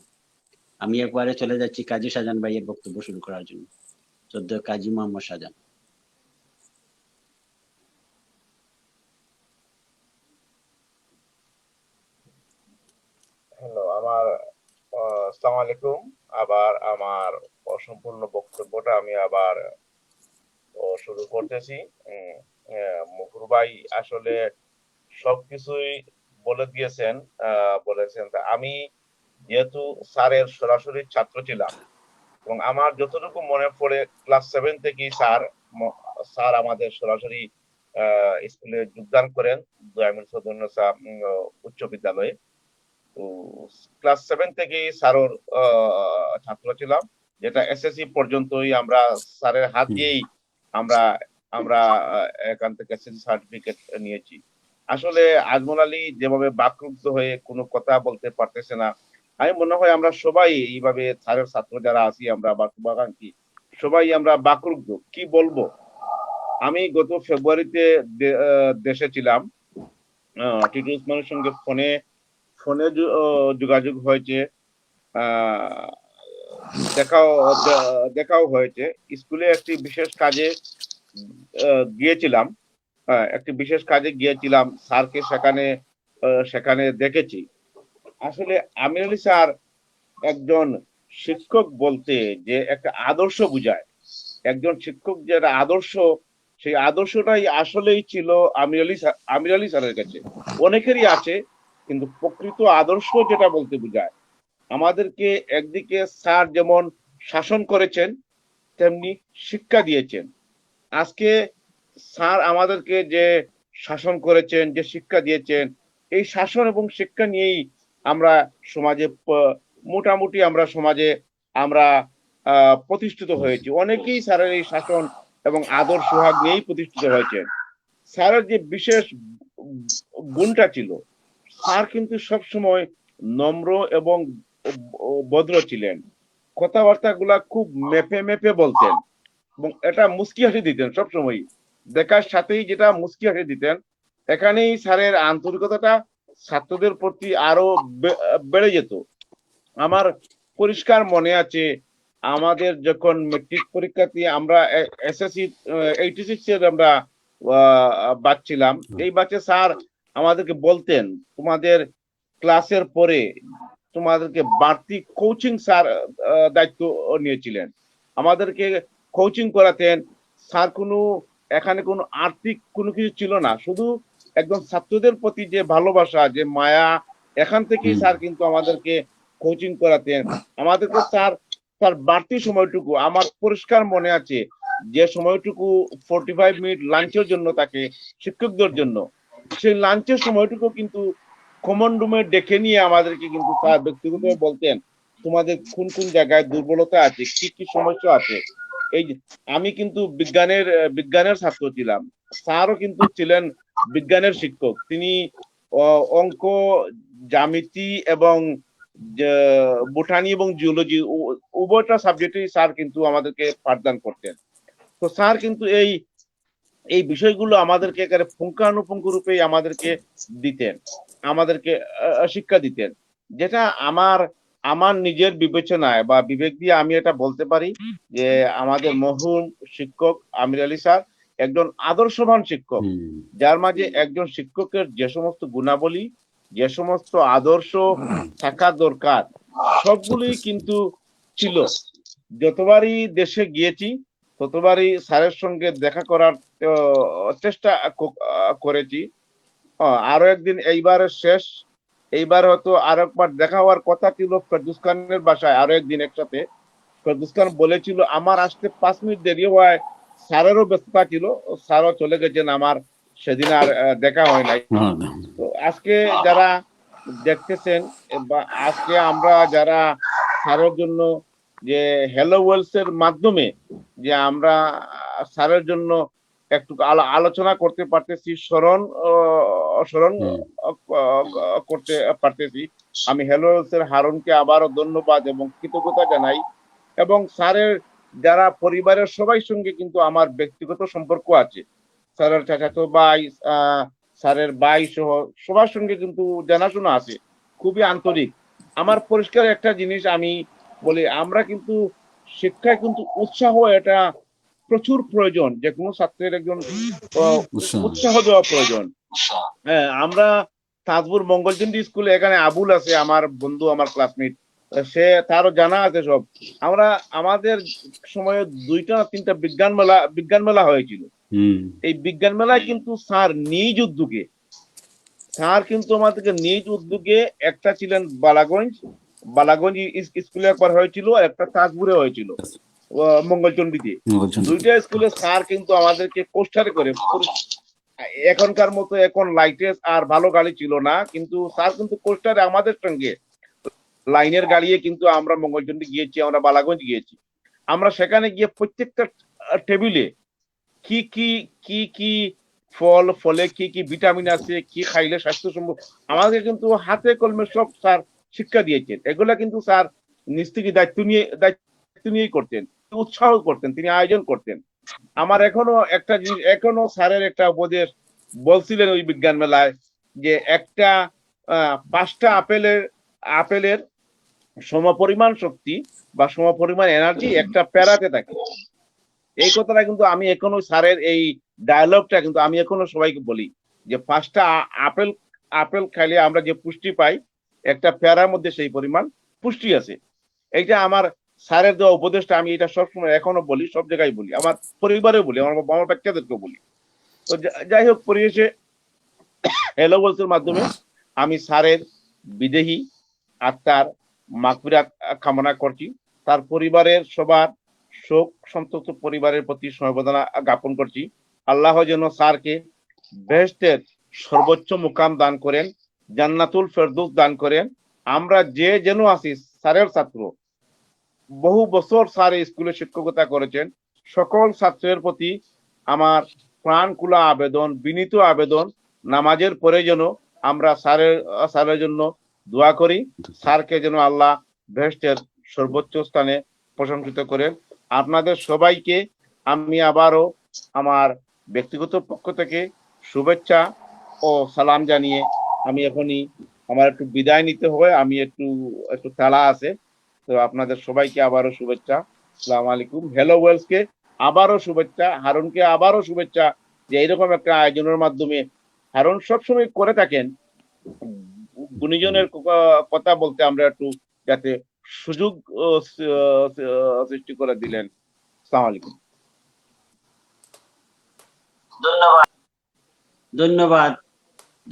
আমি একবারে চলে যাচ্ছি কাজী শাহজাহান ভাইয়ের বক্তব্য শুরু করার জন্য। কাজী মোহাম্মদ শাহজাহান। হ্যালো, আসসালামু আলাইকুম। আবার আমার অসম্পূর্ণ বক্তব্যটা আমি আবার শুরু করতেছি। মুকুল ভাই আসলে সবকিছুই বলে দিয়েছেন, বলেছেন। তা আমি যেহেতু স্যারের সরাসরি ছাত্র ছিলাম, এবং আমার যতটুকু মনে পড়ে ক্লাস 7 থেকেই স্যার আমাদের সরাসরি স্কুলে যোগদান করেন, দয়ামির সদরনেসা উচ্চ বিদ্যালয়ে। তো ক্লাস 7 থেকেই স্যারের ছাত্র ছিলাম, যেটা এসএসসি পর্যন্তই আমরা স্যারের হাত দিয়েই আমরা আমরা এখান থেকে এসএসসি সার্টিফিকেট নিয়েছি। আসলে আজমল আলী যেভাবে বাকরুদ্ধ হয়ে কোনো কথা বলতে পারতেছে না, আমি মনে হয় আমরা সবাই এইভাবে স্যারের ছাত্র যারা আছি, আমরা বা শুভাকাঙ্ক্ষী সবাই আমরা বাকরুদ্ধ। কি বলবো, আমি গত ফেব্রুয়ারিতে দেশে ছিলাম, টিটু উসমানের সঙ্গে ফোনে যোগাযোগ হয়েছে, দেখাও হয়েছে। স্কুলে একটি বিশেষ কাজে গিয়েছিলাম, স্যারকে সেখানে দেখেছি। আসলে আমির আলী স্যার একজন শিক্ষক বলতে যে একটা আদর্শ বুঝায়, একজন শিক্ষক যে আদর্শ, সেই আদর্শটাই আসলেই ছিল আমির আলী স্যারের কাছে। অনেকেরই আছে, কিন্তু প্রকৃত আদর্শ যেটা বলতে বোঝায়, আমাদেরকে একদিকে স্যার যেমন শাসন করেছেন, তেমনি শিক্ষা দিয়েছেন। আজকে স্যার আমাদেরকে যে শাসন করেছেন, যে শিক্ষা দিয়েছেন, এই শাসন এবং শিক্ষা নিয়েই আমরা সমাজে মোটামুটি আমরা প্রতিষ্ঠিত হয়েছি। অনেকেই স্যারের এই শাসন এবং আদর সোহাগ নিয়েই প্রতিষ্ঠিত হয়েছেন। স্যারের যে বিশেষ গুণটা ছিল, স্যার কিন্তু সবসময় নম্র এবং ভদ্র ছিলেন। কথাবার্তা গুলা খুব মেপে বলতেন, এবং এটা মুস্কি হাসি দিতেন সবসময়, দেখার সাথেই যেটা মুস্কি হাসি দিতেন। এখানেই স্যারের আন্তরিকতাটা ছাত্রদের প্রতি আরো বেড়ে যেত। আমার পরিষ্কার মনে আছে, আমাদের যখন মেট্রিক পরীক্ষাতে আমরা এসএসসি 86 এর আমরা বাচ ছিলাম, এই বাচে স্যার আমাদেরকে বলতেন, তোমাদের ক্লাসের পরে তোমাদেরকে বাড়তি কোচিং স্যার দায়িত্ব নিয়েছিলেন, আমাদেরকে কোচিং করাতেন স্যার। এখানে কোনো আর্থিক কোনো কিছু ছিল না, শুধু একদম ছাত্রদের প্রতি যে ভালোবাসা, যে মায়া, এখান থেকেই স্যার কিন্তু আমাদেরকে কোচিং করাতেন। আমাদেরকে স্যার তার বাড়তি সময়টুকু আমার পরিষ্কার মনে আছে, যে সময়টুকু 45 মিনিট লাঞ্চের জন্য তাকে শিক্ষকদের জন্য, সেই লাঞ্চের সময়টুকু কিন্তু কমন রুমে ডেকে নিয়ে আমাদেরকে কিন্তু স্যার ব্যক্তিগতভাবে বলতেন তোমাদের কোন কোন জায়গায় দুর্বলতা আছে, কি কি সমস্যা আছে। এই যে আমি কিন্তু বিজ্ঞানের ছাত্র ছিলাম, স্যারও কিন্তু ছিলেন বিজ্ঞানের শিক্ষক। তিনি অঙ্ক, জ্যামিতি এবং বোটানি এবং জিওলজি উভয়টা সাবজেক্টেই স্যার কিন্তু আমাদেরকে পাঠদান করতেন। তো স্যার কিন্তু এই বিষয়গুলো আমাদেরকে একেবারে পুঙ্খানুপুঙ্খ রূপে আমাদেরকে দিতেন, আমাদেরকে শিক্ষা দিতেন, যেটা আমার নিজের বিবেচনায় বা বিবেক দিয়ে আমি এটা বলতে পারি যে আমাদের মরহুম শিক্ষক আমির আলী স্যার একজন আদর্শবান শিক্ষক, যার মাঝে একজন শিক্ষকের যে সমস্ত গুণাবলী, যে সমস্ত আদর্শ থাকা দরকার, সবগুলি কিন্তু ছিল। যতবারই দেশে গিয়েছি ততবারই স্যারের সঙ্গে দেখা করার চেষ্টা করেছি। আরো একদিন, এইবারের শেষ, এইবার হয়তো আরো একবার দেখা হওয়ার কথা ছিল ফেরদৌস খানের বাসায়, আরো একদিন একসাথে। ফেরদৌস খান বলেছিল আমার আসতে 5 মিনিট দেরি হয়, স্যারেরও ব্যস্ততা ছিল, স্যারও চলে গেছেন, আমার সেদিন আর দেখা হয় নাই। তো আজকে যারা দেখতেছেন বা আজকে আমরা যারা স্যারের জন্য যে হ্যালো ওয়েলস এর মাধ্যমে যে আমরা স্যারের জন্য একটু আলোচনা করতে পারতেছি, স্মরণ করতে পারতেছি, আমি হ্যালো ওয়েলস এর হারুনকে আবারও ধন্যবাদ এবং কৃতজ্ঞতা জানাই। এবং স্যারের যারা পরিবারের সবাই সঙ্গে কিন্তু আমার ব্যক্তিগত সম্পর্ক আছে, স্যারের চাচাতো ভাই, স্যারের ভাই সহ সবার সঙ্গে কিন্তু জানাশোনা আছে, খুবই আন্তরিক। আমার পরিষ্কার একটা জিনিস আমি বলি, আমরা কিন্তু শিক্ষায় কিন্তু উৎসাহ, এটা প্রচুর প্রয়োজন, যে কোনো ছাত্রের একজন উৎসাহ দেওয়া প্রয়োজন। হ্যাঁ, আমরা তাজপুর মঙ্গলচন্ডী স্কুলে, এখানে আবুল আছে আমার বন্ধু, আমার ক্লাসমেট, সে তারও জানা আছে সব। আমাদের সময়ে 2টা না 3টা বিজ্ঞান মেলা হয়েছিল। এই বিজ্ঞান মেলায় কিন্তু স্যার নিজ উদ্যোগে, নিজ উদ্যোগে, একটা ছিলেন বালাগঞ্জ স্কুলে একবার হয়েছিল, একটা তাজপুরে হয়েছিল মঙ্গলচন্ডীতে। 2টা স্কুলে স্যার কিন্তু আমাদেরকে কোস্টারে করে, এখনকার মতো এখন লাইটেস আর ভালো গাড়ি ছিল না, কিন্তু স্যার কিন্তু কোস্টারে আমাদের সঙ্গে লাইনের গাড়িয়ে কিন্তু আমরা মঙ্গলচন্ডী গিয়েছি, আমরা বালাগঞ্জ গিয়েছি। আমরা সেখানে গিয়ে প্রত্যেকটা টেবিলে কি কি কি কি ফলে কি কি ভিটামিন আছে, কি খাইলে স্বাস্থ্যসম্মত, আমাদের কিন্তু হাতে কলমে সব স্যার শিক্ষা দিয়েছেন। এগুলা কিন্তু স্যার নিজ থেকে দায়িত্ব নিয়েই করতেন, উৎসাহ করতেন, তিনি আয়োজন করতেন। আমার এখনো স্যারের একটা উপদেশ বলছিলেন ওই বিজ্ঞান মেলায়, যে একটা 5টা আপেলের সমপরিমাণ শক্তি বা সমপরিমাণ এনার্জি একটা প্যারাতে থাকে। এই কথাটা কিন্তু আমি এখনো স্যারের এই ডায়ালগটা কিন্তু আমি এখনো সবাইকে বলি, যে 5টা আপেল খাইলে আমরা যে পুষ্টি পাই, একটা প্যারার মধ্যে সেই পরিমাণ পুষ্টি আছে। এইটা আমার স্যারের দেওয়া উপদেশটা, আমি এটা সবসময় এখনো বলি, সব জায়গায় বলি, আমার পরিবারেও বলি, আমার বাচ্চাদেরকেও বলি। তো যাই হোক, পরিবেশে হ্যালো ওয়েলসের মাধ্যমে আমি স্যারের বিদেহী আত্মার মাগফিরাত কামনা করছি, তার পরিবারের সবার শোক সন্তপ্ত পরিবারের প্রতি সমবেদনা জ্ঞাপন করছি। আল্লাহ যেন স্যারকে বেহেশতের সর্বোচ্চ মুকাম দান করেন, জান্নাতুল ফেরদৌস দান করেন। আমরা যেন আছি স্যারের ছাত্র, বহু বছর স্যার স্কুলে শিক্ষকতা করেছেন, সকল ছাত্রের প্রতি আমার প্রাণ খোলা আবেদন, বিনীত আবেদন, নামাজের পরে যেন আমরা স্যারের জন্য দোয়া করি, স্যারকে যেন আল্লাহ বেহেশতের সর্বোচ্চ স্থানে প্রশংসিত করেন। আপনাদের সবাইকে আমি আবারও আমার ব্যক্তিগত পক্ষ থেকে শুভেচ্ছা ও সালাম জানিয়ে আমি এখনই আমার একটু বিদায় নিতে হয়, আমি একটু তাড়া আছে। তো আপনাদের সবাইকে আবারও শুভেচ্ছা, আসসালামু আলাইকুম। হ্যালো ওয়েলসকে আবারও শুভেচ্ছা, হারুনকে আবারও শুভেচ্ছা, যে এইরকম একটা আয়োজনের মাধ্যমে হারুন সবসময় করে থাকেন গুণীজনের কথা বলতে আমরা একটু যাতে সুযোগ সৃষ্টি করে দিলেন। আসসালামু আলাইকুম। ধন্যবাদ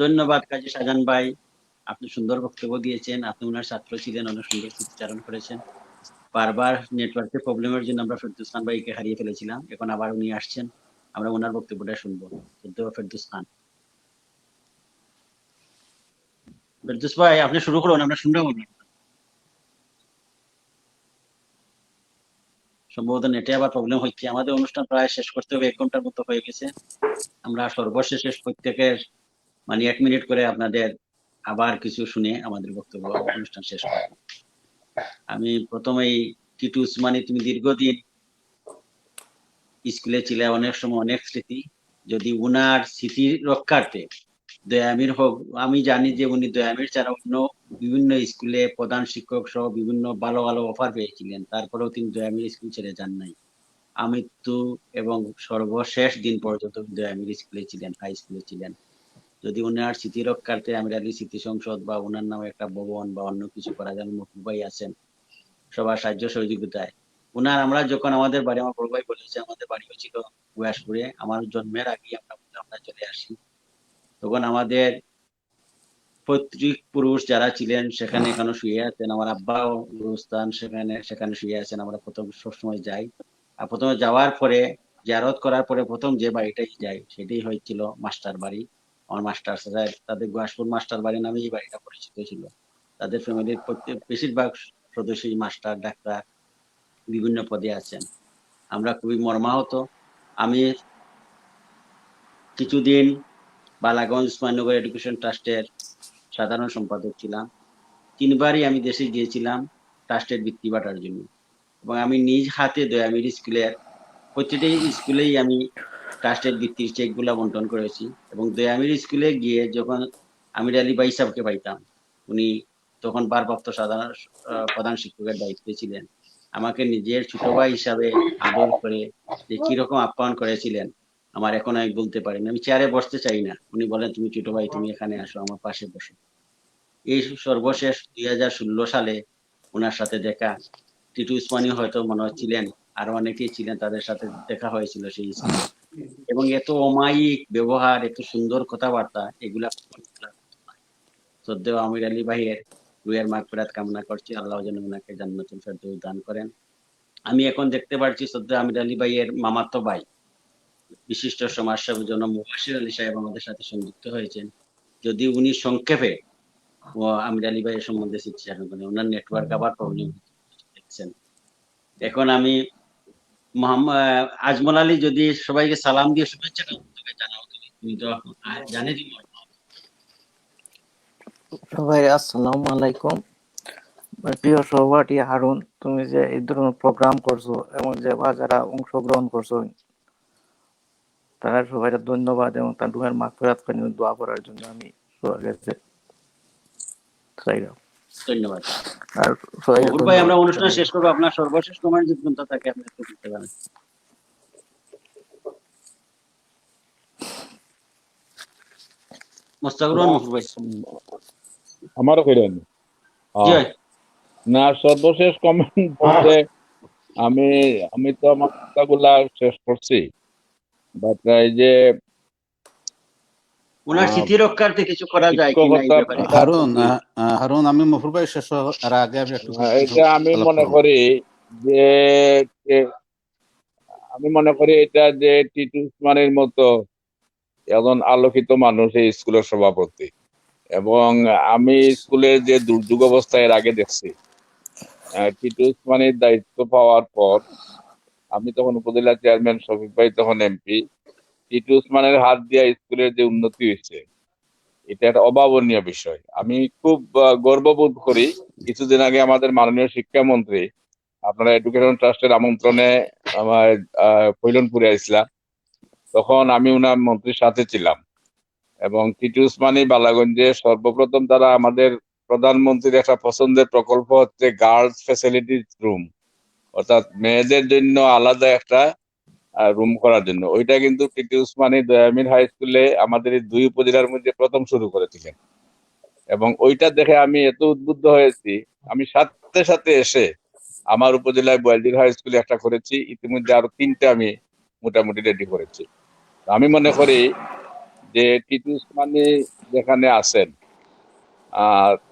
ধন্যবাদ কাজী শাহজাহান ভাই, আপনি সুন্দর বক্তব্য দিয়েছেন। আপনি ওনার ছাত্র ছিলেন, অনেক সুন্দর স্মৃতিচারণ করেছেন। বারবার নেটওয়ার্কের প্রবলেমের জন্য আমরা ফেরদৌস খান ভাইকে হারিয়ে ফেলেছিলাম, এখন আবার উনি আসছেন, আমরা ওনার বক্তব্যটা শুনবো। ফেরদৌস খান, ফেরদৌস ভাই আপনি শুরু করুন, আমরা শুনলাম। সম্ভবত নেটে আবার প্রবলেম হচ্ছে, আমাদের অনুষ্ঠান প্রায় শেষ করতে হবে, 1 ঘন্টার মতো হয়ে গেছে। আমরা সর্বশেষে প্রত্যেকের 1 মিনিট করে আপনাদের আবার কিছু শুনে আমাদের বক্তব্য অনুষ্ঠান শেষ করব। আমি প্রথমেই টিটু উসমানী, তুমি দীর্ঘদিন স্কুলে ছিলে, অনেক সময় অনেক স্মৃতি, যদি উনার স্মৃতি রক্ষার্থে দয়ামির হোক, আমি জানি যে উনি দয়ামির ছাড়া অন্য বিভিন্ন স্কুলে প্রধান শিক্ষক সহ বিভিন্ন ভালো ভালো অফার পেয়েছিলেন, তারপরেও তিনি দয়ামির স্কুল ছেড়ে যান নাই। আমৃত্যু এবং সর্বশেষ দিন পর্যন্ত দয়ামির স্কুলে ছিলেন, হাই স্কুলে ছিলেন। যদি উনার স্মৃতি রক্ষার্থে আমির আলী স্মৃতি সংসদ বা ওনার নামে একটা ভবন বা অন্য কিছু করা যায়, মকবুল ভাই আছেন সবার সাহায্য সহযোগিতায়। উনার আমরা যখন আমাদের বাড়ি, আমার বড় ভাই বলেছে আমাদের বাড়িও ছিল গুয়াসপুরে, আমার জন্মের আগে আমরা চলে আসি, তখন আমাদের পৈতৃক পুরুষ যারা ছিলেন সেখানে এখনো শুয়ে আছেন, আমার আব্বাও গুরুস্থান সেখানে শুয়ে আছেন। আমরা প্রথম সবসময় যাই, আর প্রথমে যাওয়ার পরে জিয়ারত করার পরে প্রথম যে বাড়িটাই যাই সেটাই হয়েছিল মাস্টার বাড়ি। আমার মাস্টার সাহেব, তাদের গুয়াসপুর মাস্টার বাড়ি নামে এই বাড়িটা পরিচিত ছিল। তাদের ফ্যামিলির বেশিরভাগ সদস্যই মাস্টার, ডাক্তার, বিভিন্ন পদে আছেন। আমরা খুবই মর্মাহত। আমি কিছুদিন বালাগঞ্জ উসমানীনগর এডুকেশন ট্রাস্টের সাধারণ সম্পাদক ছিলাম। 3 বারই আমি দেশে গিয়েছিলাম ট্রাস্টের বৃত্তি বাটার জন্য, এবং আমি নিজ হাতে দয়ামির স্কুলের প্রতিটি স্কুলেই আমি ট্রাস্টের বৃত্তির চেক গুলা বন্টন করেছি। এবং দয়ামির স্কুলে গিয়ে যখন আমির আলী ভাই সাহেবকে পাইতাম, উনি তখন ভারপ্রাপ্ত প্রধান শিক্ষকের দায়িত্বে ছিলেন, আমাকে নিজের ছোট ভাই হিসাবে আদর করে যে কিরকম আপ্যায়ন করেছিলেন আমার এখন আমি বলতে পারিনি। আমি চেয়ারে বসতে চাই না, উনি বলেন তুমি ছোট ভাই, তুমি এখানে আসো, আমার পাশে বসো। এই সর্বশেষ 2016 সালে ওনার সাথে দেখা, টিটু উসমানী হয়তো মনে হচ্ছিলেন, আরো অনেকেই ছিলেন, তাদের সাথে দেখা হয়েছিল সেই স্কুলে। এবং এত অমায়িক ব্যবহার, এত সুন্দর কথাবার্তা, এগুলা শ্রদ্ধেয় আমির আলী ভাইয়ের রুহের মাগফিরাত কামনা করছি, আল্লাহ যেন ওনাকে জান্নাতুল ফেরদৌস দান করেন। আমি এখন দেখতে পাচ্ছি শ্রদ্ধেয় আমির আলী ভাইয়ের মামাতো ভাই বিশিষ্ট সমাজসেবী জনাব মুবাশির আলী সাহেব আমাদের সাথে সংযুক্ত হয়েছেন। যদি উনি সংক্ষেপে আমির আলী ভাইয়ের সম্বন্ধে চিকিৎসা করেন, ওনার নেটওয়ার্ক আবার প্রবলেম দেখছেন। এখন আমি আজমল আলী যদি সবাইকে সালাম দিয়ে শুভেচ্ছা জানাও, তুমি তো জানে দিন। সবাই আসসালামু আলাইকুম। প্রিয় সহপাঠী হারুন, তুমি যে এই ধরনের প্রোগ্রাম করছো এবং যে যারা অংশগ্রহণ করছো তারা সবাই ধন্যবাদ, এবং তার রুহের মাগফিরাত কামনা দোয়া করার জন্য আমি সবার কাছে চাইলাম। ধন্যবাদ। আর সবাই ভাই আমরা অনুষ্ঠান শেষ করবো, আপনার সর্বশেষ কমেন্ট যদি কোনটা থাকে আপনি একটু দিতে পারেন। মোস্তাকুর রহমান মকবুল ভাই, আমারও কইলেন না সর্বশেষ কমেন্ট বলতে আমি তো আমার কথাগুলা শেষ করছি, বাট এই যে ওনার স্মৃতি রক্ষার্থে কিছু করা যায় কিনা এই ব্যাপারে। হারুন আমি মফুর ভাই শেষ আর আগে আমি একটু এটা আমি মনে করি যে এটা যে টিটু উসমানের মতো একজন আলোকিত মানুষ এই স্কুলের সভাপতি, এবং আমি স্কুলের যে দুর্যোগ অবস্থা এর আগে দেখছি, টিটু উসমানের দায়িত্ব পাওয়ার পর, আমি তখন উপজেলা চেয়ারম্যান, শফিক ভাই তখন এমপি, টিটু উসমানের হাত দিয়া স্কুলের যে উন্নতি হয়েছে এটা একটা অভাবনীয় বিষয়। আমি খুব গর্ববোধ করি। কিছুদিন আগে আমাদের মাননীয় শিক্ষামন্ত্রী আপনারা এডুকেশন ট্রাস্টের আমন্ত্রণে আমার কৈলনপুরে আসলাম, তখন আমি উনার মন্ত্রীর সাথে ছিলাম, এবং টিটু উসমানী বালাগঞ্জে সর্বপ্রথম তারা আমাদের প্রধানমন্ত্রীর একটা পছন্দের প্রকল্প হচ্ছে গার্লস ফ্যাসিলিটিস রুম, অর্থাৎ মেয়েদের জন্য আলাদা একটা রুম করার জন্য। ওইটা কিন্তু টিটু উসমানী দয়ামির হাই স্কুলে আমাদের এই 2 উপজেলার মধ্যে প্রথম শুরু করেছিলেন, এবং ওইটা দেখে আমি এত উদ্বুদ্ধ হয়েছি, আমি সাথে সাথে এসে আমার উপজেলায় বয়ালদির হাই স্কুলে একটা করেছি, ইতিমধ্যে আরো 3টে আমি মোটামুটি রেডি করেছি। আমি মনে করি যে টিটু উসমানী যেখানে আছেন,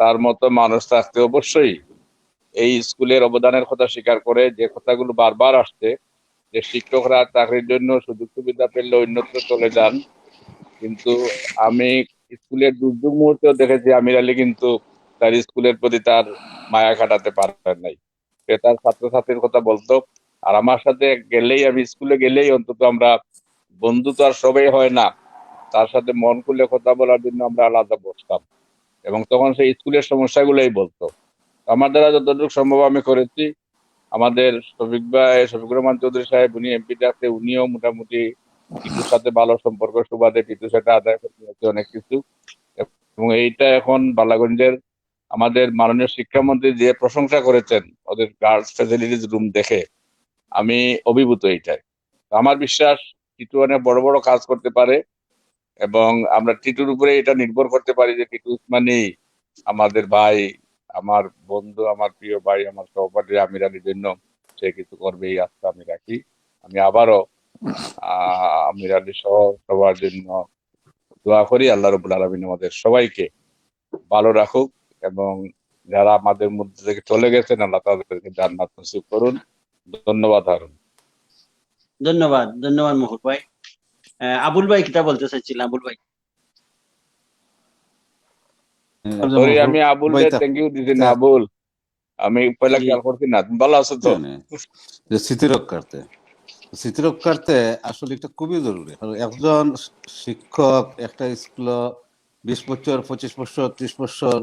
তার মতো মানুষ থাকতে অবশ্যই এই স্কুলের অবদানের কথা স্বীকার করে যে কথাগুলো বারবার আসছে, যে শিক্ষকরা চাকরির জন্য সুযোগ সুবিধা পেলে অন্যত্র চলে যান, কিন্তু আমি স্কুলের দুর্যোগ মুহূর্তেও দেখেছি আমির আলী কিন্তু তার স্কুলের প্রতি তার মায়া কাটাতে পারেন নাই। সে তার ছাত্রছাত্রীর কথা বলতো, আর আমার সাথে গেলেই, আমি স্কুলে গেলেই অন্তত আমরা, বন্ধু তো আর সবাই হয় না, তার সাথে মন খুলে কথা বলার জন্য আমরা আলাদা বসতাম এবং তখন সেই স্কুলের সমস্যাগুলোই বলতো। আমার দ্বারা যতটুকু সম্ভব আমি করেছি। আমাদের শফিকুর রহমান চৌধুরী সাহেব, উনি এমপিতে আছে, উনিও মোটামুটি টিটুর সাথে ভালো সম্পর্ক সুবাদে টিটুর সাথে আদায় করতে হচ্ছে অনেক কিছু। এবং এইটা এখন বালাগঞ্জের আমাদের মাননীয় শিক্ষামন্ত্রী যে প্রশংসা করেছেন ওদের গার্লস ফ্যাসিলিটিস রুম দেখে, আমি অভিভূত এইটাই। আমার বিশ্বাস টিটু অনেক বড় বড় কাজ করতে পারে এবং আমরা টিটুর উপরে এটা নির্ভর করতে পারি যে টিটু উসমানী আমাদের ভাই, আমার বন্ধু, আমার প্রিয় ভাই, আমার সহপাঠী আমির আলীর জন্য সে কিছু করবে, এই আস্থা আমি রাখি। আমি আবারও আমির আলী সহ সবার জন্য দোয়া করি। আল্লাহ রাব্বুল আলামিন আমাদের সবাইকে ভালো রাখুক এবং যারা আমাদের মধ্যে থেকে চলে গেছেন আল্লাহ তাদেরকে জান্নাত নসিব করুন। ধন্যবাদ হারুন। ধন্যবাদ, ধন্যবাদ মহুর ভাই। আবুল ভাই কিটা বলতে চাইছিলেন? আবুল ভাই। সরি, আমি আবুল থ্যাংক ইউ দিছি না। আবুল, আমি পয়লা খেয়াল করছি না। তুমি ভালো আছো তো? যে স্মৃতিরক্ষার্থে আসলে এটা খুবই জরুরি। একজন শিক্ষক একটা স্কুল 20 বছর, 25 বছর, 30 বছর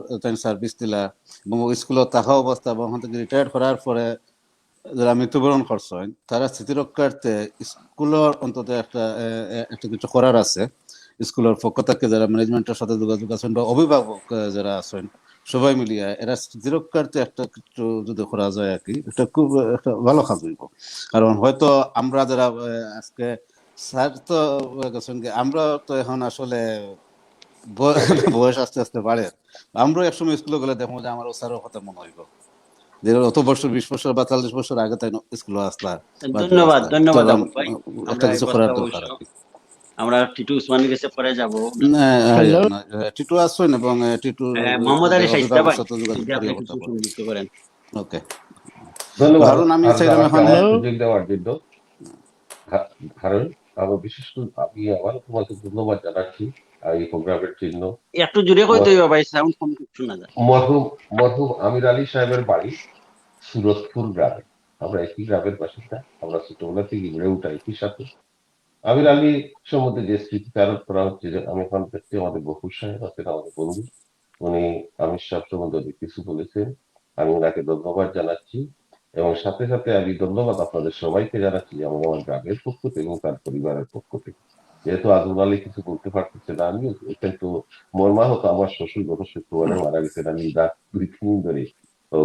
সার্ভিস দিলা এবং ওই স্কুলে থাকা অবস্থা এবং ওখান থেকে রিটায়ার করার পরে যারা মৃত্যুবরণ করছেন, তারা স্মৃতিরক্ষার্থে স্কুলের অন্তত একটা কিছু করার আছে। স্কুলের পক্ষ থেকে যারা ম্যানেজমেন্টের সাথে যোগাযোগ আছেন বা অভিভাবক যারা আছেন, সবাই মিলিয়ে এরা স্মৃতিরক্ষার্থে একটা কিছু যদি করা যায় আর কি, এটা খুব একটা ভালো কাজ হইব। কারণ হয়তো আমরা যারা আজকে স্যার তো গেছেন, আমরা তো এখন আসলে বয়স আস্তে আস্তে বাড়ে, আমরাও একসময় স্কুলে গেলে দেখবো যে আমার স্যারের কথা মনে হইব যে অত বছর, 20 বছর বা 40 বছর আগে তাই স্কুলে আসলা। ধন্যবাদ, ধন্যবাদ আবুল ভাই। একটা কিছু করার দরকার আর কি। আমরা টিটু উসমানীর কাছে পরে যাব। টিটু আসছেন এবং টিটু মোহাম্মদ আলী শাইস্তা ভাই সাথে যোগাযোগ যদি আপনি করতে কিছু সংযুক্ত করেন। ওকে, ধন্যবাদ হারুন। আমি চাইলাম এখন সুযোগ দেওয়ার জন্য। হারুন, আমার বিশেষ করে আমি আবার তোমাকে ধন্যবাদ জানাচ্ছি এই প্রোগ্রামের জন্য। একটু জোরে কইতে হইবে ভাই, সাউন্ড কম শোনা যায়। মরহুম আমির আলী সাহেবের বাড়ি সুরতপুর গ্রামে। আমরা একই গ্রামের বাসিন্দা, আমরা ছোটবেলা থেকে বেড়ে উঠা একই সাথে। আমির আলী সম্বন্ধে যে স্মৃতি প্রেরণ করা হচ্ছে, যে আমি এখন দেখছি আমাদের গফুর সাহেব আছেন, আমাদের বন্ধু, উনি আমির সাহেব সম্বন্ধে অনেক কিছু বলেছেন। আমি ওনাকে ধন্যবাদ জানাচ্ছি এবং সাথে সাথে আমি ধন্যবাদ আপনাদের সবাইকে জানাচ্ছি, যেমন আমার গ্রামের পক্ষ থেকে এবং তার পরিবারের পক্ষ থেকে। যেহেতু আজমল আলী কিছু বলতে পারতেছে না, আমি কিন্তু মর্মাহত। আমার শ্বশুর গত শুক্রবারে মারা গেছেন। আমি রাত 2-3 দিন ধরে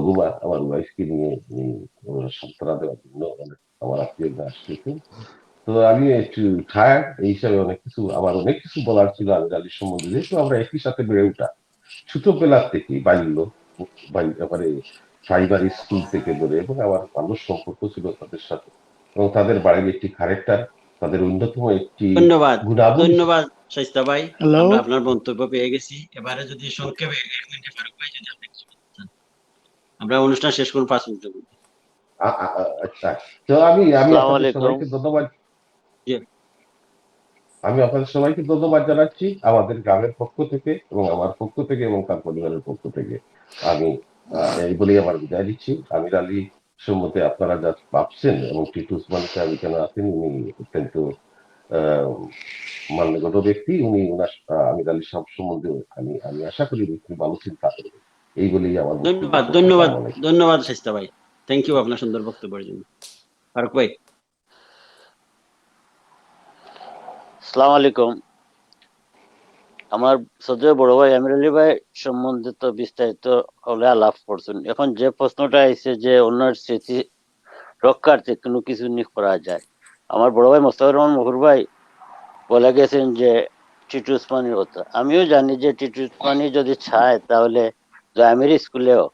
ঘুমা আমার ওয়াইফকে নিয়ে সান্ত্বনা দেওয়ার জন্য আমার আত্মীয়রা আসতেছেন। তো আমি একটু টায়ার্ড, এই হিসাবে অনেক কিছু বলার ছিল আমির আলীর সম্বন্ধে। যেহেতু আমরা একই সাথে বেড়ে উঠা, ছোটবেলার থেকে মানে প্রাইমারি স্কুল থেকে ধরে, এবং আমার ভালো সম্পর্ক ছিল তাদের সাথে এবং তাদের বাড়ির একটি ক্যারেক্টার, তাদের অন্যতম একটি গুণাবলী। ধন্যবাদ শাইস্তা ভাই, আমরা আপনার মন্তব্য পেয়ে গেছি। এবারে যদি সংক্ষেপে 1 মিনিটে ফারুক ভাই যদি আপনি কিছু বলতে চান, আমরা অনুষ্ঠান শেষ করব 5 মিনিটের মধ্যে। আচ্ছা, তো আমি আপনাদের সবাইকে ধন্যবাদ। আমি আপনাদের সবাইকে ধন্যবাদ জানাচ্ছি আমাদের গ্রামের পক্ষ থেকে এবং আমার পক্ষ থেকে এবং তার পরিবারের পক্ষ থেকে। আমি এই বলেই আমার বিদায় দিচ্ছি। আমির আলী সম্বন্ধে আপনারা যা ভাবছেন এবং টিটু উসমান সাহেব কেন আছেন, উনি অত্যন্ত মান্যগত ব্যক্তি। উনি আমির আলী সাহেব সম্বন্ধে আমি আশা করি খুব ভালো চিন্তা করবেন, এই বলেই আমার ধন্যবাদ। ধন্যবাদ, ধন্যবাদ শাইস্তা ভাই, থ্যাংক ইউ আপনার সুন্দর বক্তব্যের জন্য। ফারুক ভাই। আসসালামু আলাইকুম। আমার সদ্য বড় ভাই আমির আলী ভাই সম্বন্ধে তো বিস্তারিত হলে আলাপ করছেন। এখন যে প্রশ্নটা আইছে যে ওনার স্মৃতি রক্ষার্থে কোনো কিছু নিয়ে করা যায়, আমার বড় ভাই মোস্তাফিজুর রহমান মহুর ভাই বলে গেছেন যে টিটু উসমানির কথা। আমিও জানি যে টিটু উসমানি যদি চায় তাহলে জামির স্কুলেও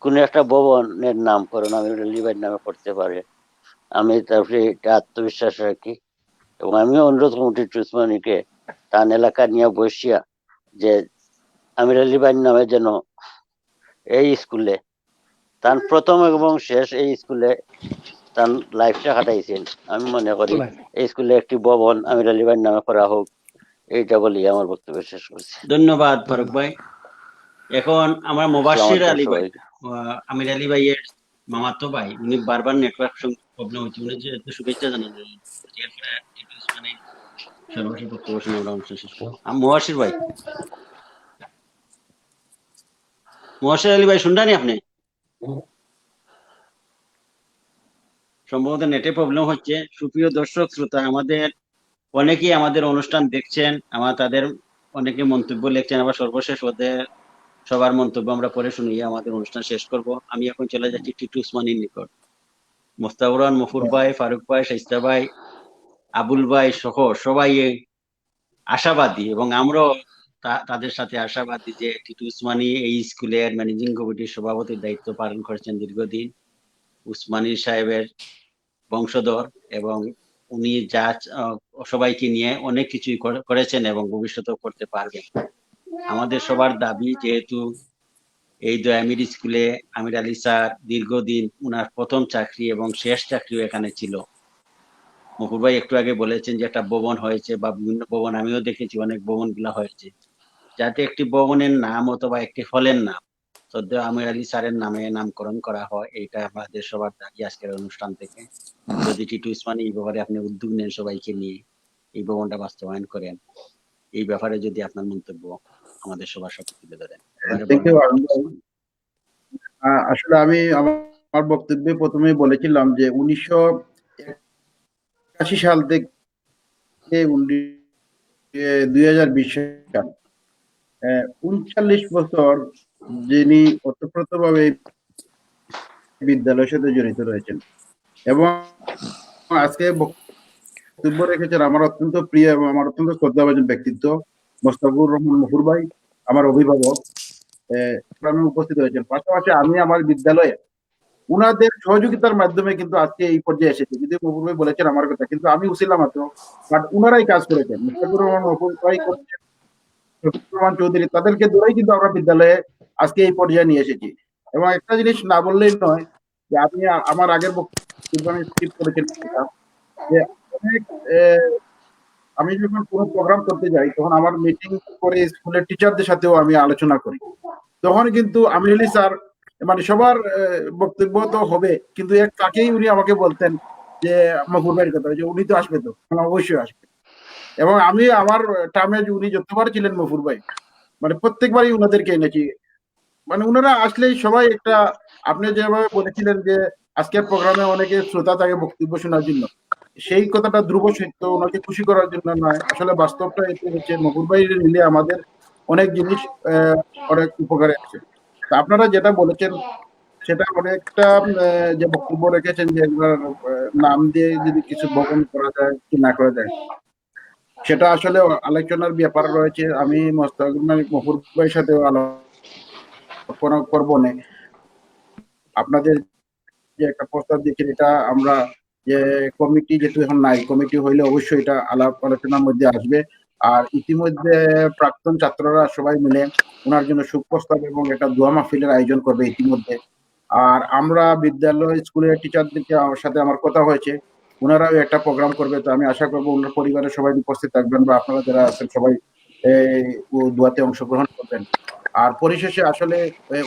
কোন একটা ভবনের নামকরণ আমির আলী ভাইয়ের নামে করতে পারে। আমি তারপরে এটা আত্মবিশ্বাস রাখি এবং আমিও অনুরোধ করবো টিটু উসমানিকে তার এলাকা নিয়ে বসিয়া যে আমির আলী ভাইয়ের নামে যেন এই স্কুলে তার প্রথম এবং শেষ এই স্কুলে তার লাইফটা কাটাইছেন। আমি মনে করি এই স্কুলে একটি ভবন আমির আলী ভাইয়ের নামে করা হোক, এইটা বলি আমার বক্তব্য শেষ করছি। ধন্যবাদ ফারুক ভাই। এখন আমার মোবাশির আলী ভাই, সবাইকে। আমির আলী ভাইয়ের মামাতো ভাই, উনি বারবার নেটওয়ার্ক প্রবলেম হচ্ছে, উনি যেহেতু শুভেচ্ছা জানালেন, এরপরে টিটু উসমানি সর্বশেষ বক্তব্য শুনে আমরা অনুষ্ঠান শেষ করবো। মোবাশির ভাই, মোবাশির আলী ভাই শুনলেন আপনি? সম্ভবত নেটে প্রবলেম হচ্ছে। সুপ্রিয় দর্শক শ্রোতা, আমাদের অনেকেই আমাদের অনুষ্ঠান দেখছেন, তাদের অনেকে মন্তব্য লিখছেন, আবার সর্বশেষ ওদের সবার মন্তব্য আমরা পরে শুনিয়ে আমাদের অনুষ্ঠান শেষ করব। আমি এখন চলে যাচ্ছি টিটু উসমানির নিকট। মোস্তাফুর রহমান মফুর ভাই, ফারুক ভাই, শাইস্তা ভাই, আবুল ভাই সহ সবাই আশাবাদী এবং আমরাও তাদের সাথে আশাবাদী যে টিটু উসমানি এই স্কুলের ম্যানেজিং কমিটির সভাপতির দায়িত্ব পালন করেছেন দীর্ঘদিন। উসমানী সাহেবের বংশধর এবং উনি যা সবাইকে নিয়ে অনেক কিছুই করেছেন এবং ভবিষ্যতেও করতে পারবেন। আমাদের সবার দাবি, যেহেতু এই দয়ামির স্কুলে আমির আলী স্যার দীর্ঘদিন, উনার প্রথম চাকরি এবং শেষ চাকরিও এখানে ছিল। মকুর ভাই একটু আগে বলেছেন যে একটা ভবন হয়েছে বা বিভিন্ন ভবন, আমিও দেখেছি অনেক ভবন গুলা হয়েছে, যাতে একটি ভবনের নাম অথবা একটি হলের নাম সদ্য আমির আলী স্যারের নামে নামকরণ করা হয়, এটা আমাদের সবার দাবি আজকের অনুষ্ঠান থেকে। যদি টিটু উসমানি এই ব্যাপারে আপনি উদ্যোগ নেন সবাইকে নিয়ে এই ভবনটা বাস্তবায়ন করেন, এই ব্যাপারে যদি আপনার মন্তব্য আমাদের সবার সাথে তুলে ধরেন। আসলে আমি আমার বক্তব্যে প্রথমেই বলেছিলাম যে 1981 সাল থেকে 2020 সাল 39 বছর যিনি ওতপ্রোতভাবে বিদ্যালয়ের সাথে জড়িত রয়েছেন এবং আজকে বক্তব্য রেখেছেন আমার অত্যন্ত প্রিয় এবং আমার অত্যন্ত শ্রদ্ধাভাজন ব্যক্তিত্ব মোস্তাফুর রহমান মফুর ভাই, আমার অভিভাবক উপস্থিত হয়েছেন। পাশাপাশি আমি আমার বিদ্যালয়ে উনাদের সহযোগিতার মাধ্যমে কিন্তু আজকে এই পর্যায়ে এসেছি। যদি মফুর ভাই বলেছেন আমার কথা, কিন্তু আমি উছিলাম মাত্র, বাট উনারাই কাজ করেছেন। মোস্তাফুর রহমান মফুর ভাই, রহমান চৌধুরী, তাদেরকে ধরেই কিন্তু আমরা বিদ্যালয়ে আজকে এই পর্যায়ে নিয়ে এসেছি। এবং একটা জিনিস না বললেই নয় যে আপনি আমার আগের বক্তব্য আমি স্কিপ করেছিলাম যে অনেক আমি যখন কোনো প্রোগ্রাম করতে যাই তখন আমার মিটিং করে স্কুলের টিচারদের সাথেও আমি আলোচনা করি, তখন কিন্তু আমির আলী স্যার মানে সবার বক্তব্য তো হবে, কিন্তু এক তাকেই উনি আমাকে বলতেন যে মফুর ভাইয়ের কথা, যে উনি তো আসবে, তো অবশ্যই আসবে। এবং আমি আমার টার্মে উনি যতবার ছিলেন মফুর ভাই, মানে প্রত্যেকবারই উনাদেরকে এনেছি। মানে উনারা আসলেই সবাই একটা, আপনি যেভাবে বলেছিলেন যে আজকের প্রোগ্রামে অনেকে শ্রোতা থাকে বক্তব্য শোনার জন্য, সেই কথাটা ধ্রুব সত্য, ওনাকে খুশি করার জন্য নয়, আসলে বাস্তবটা এটি হচ্ছে মফুর ভাই মিলে আমাদের অনেক জিনিস অনেক উপকারে আছে। আপনারা যেটা বলেছেন সেটা অনেকটা যে বক্তব্য রেখেছেন যে নাম দিয়ে যদি কিছু ভবন করা যায় কি না করা যায়, সেটা আসলে আলোচনার ব্যাপার রয়েছে। আমি মফুর ভাইয়ের সাথে আলোচনা করবো না। আপনাদের যে একটা প্রস্তাব দিয়েছেন, এটা আমরা যে কমিটি যেহেতু এখন নাই, কমিটি হইলে অবশ্যই এটা আলাপ আলোচনার মধ্যে আসবে। আর ইতিমধ্যে প্রাক্তন ছাত্ররা সবাই মিলে ওনার জন্য সুপ্রস্তাব এবং একটা দোয়া মাহফিলের আয়োজন করবে ইতিমধ্যে। আর আমরা বিদ্যালয় স্কুলের টিচারদেরকে সাথে আমার কথা হয়েছে, ওনারাও একটা প্রোগ্রাম করবে। তো আমি আশা করবো ওনার পরিবারের সবাই উপস্থিত থাকবেন বা আপনারা যারা আছেন সবাই দোয়াতে অংশগ্রহণ করবেন। আর পরিশেষে আসলে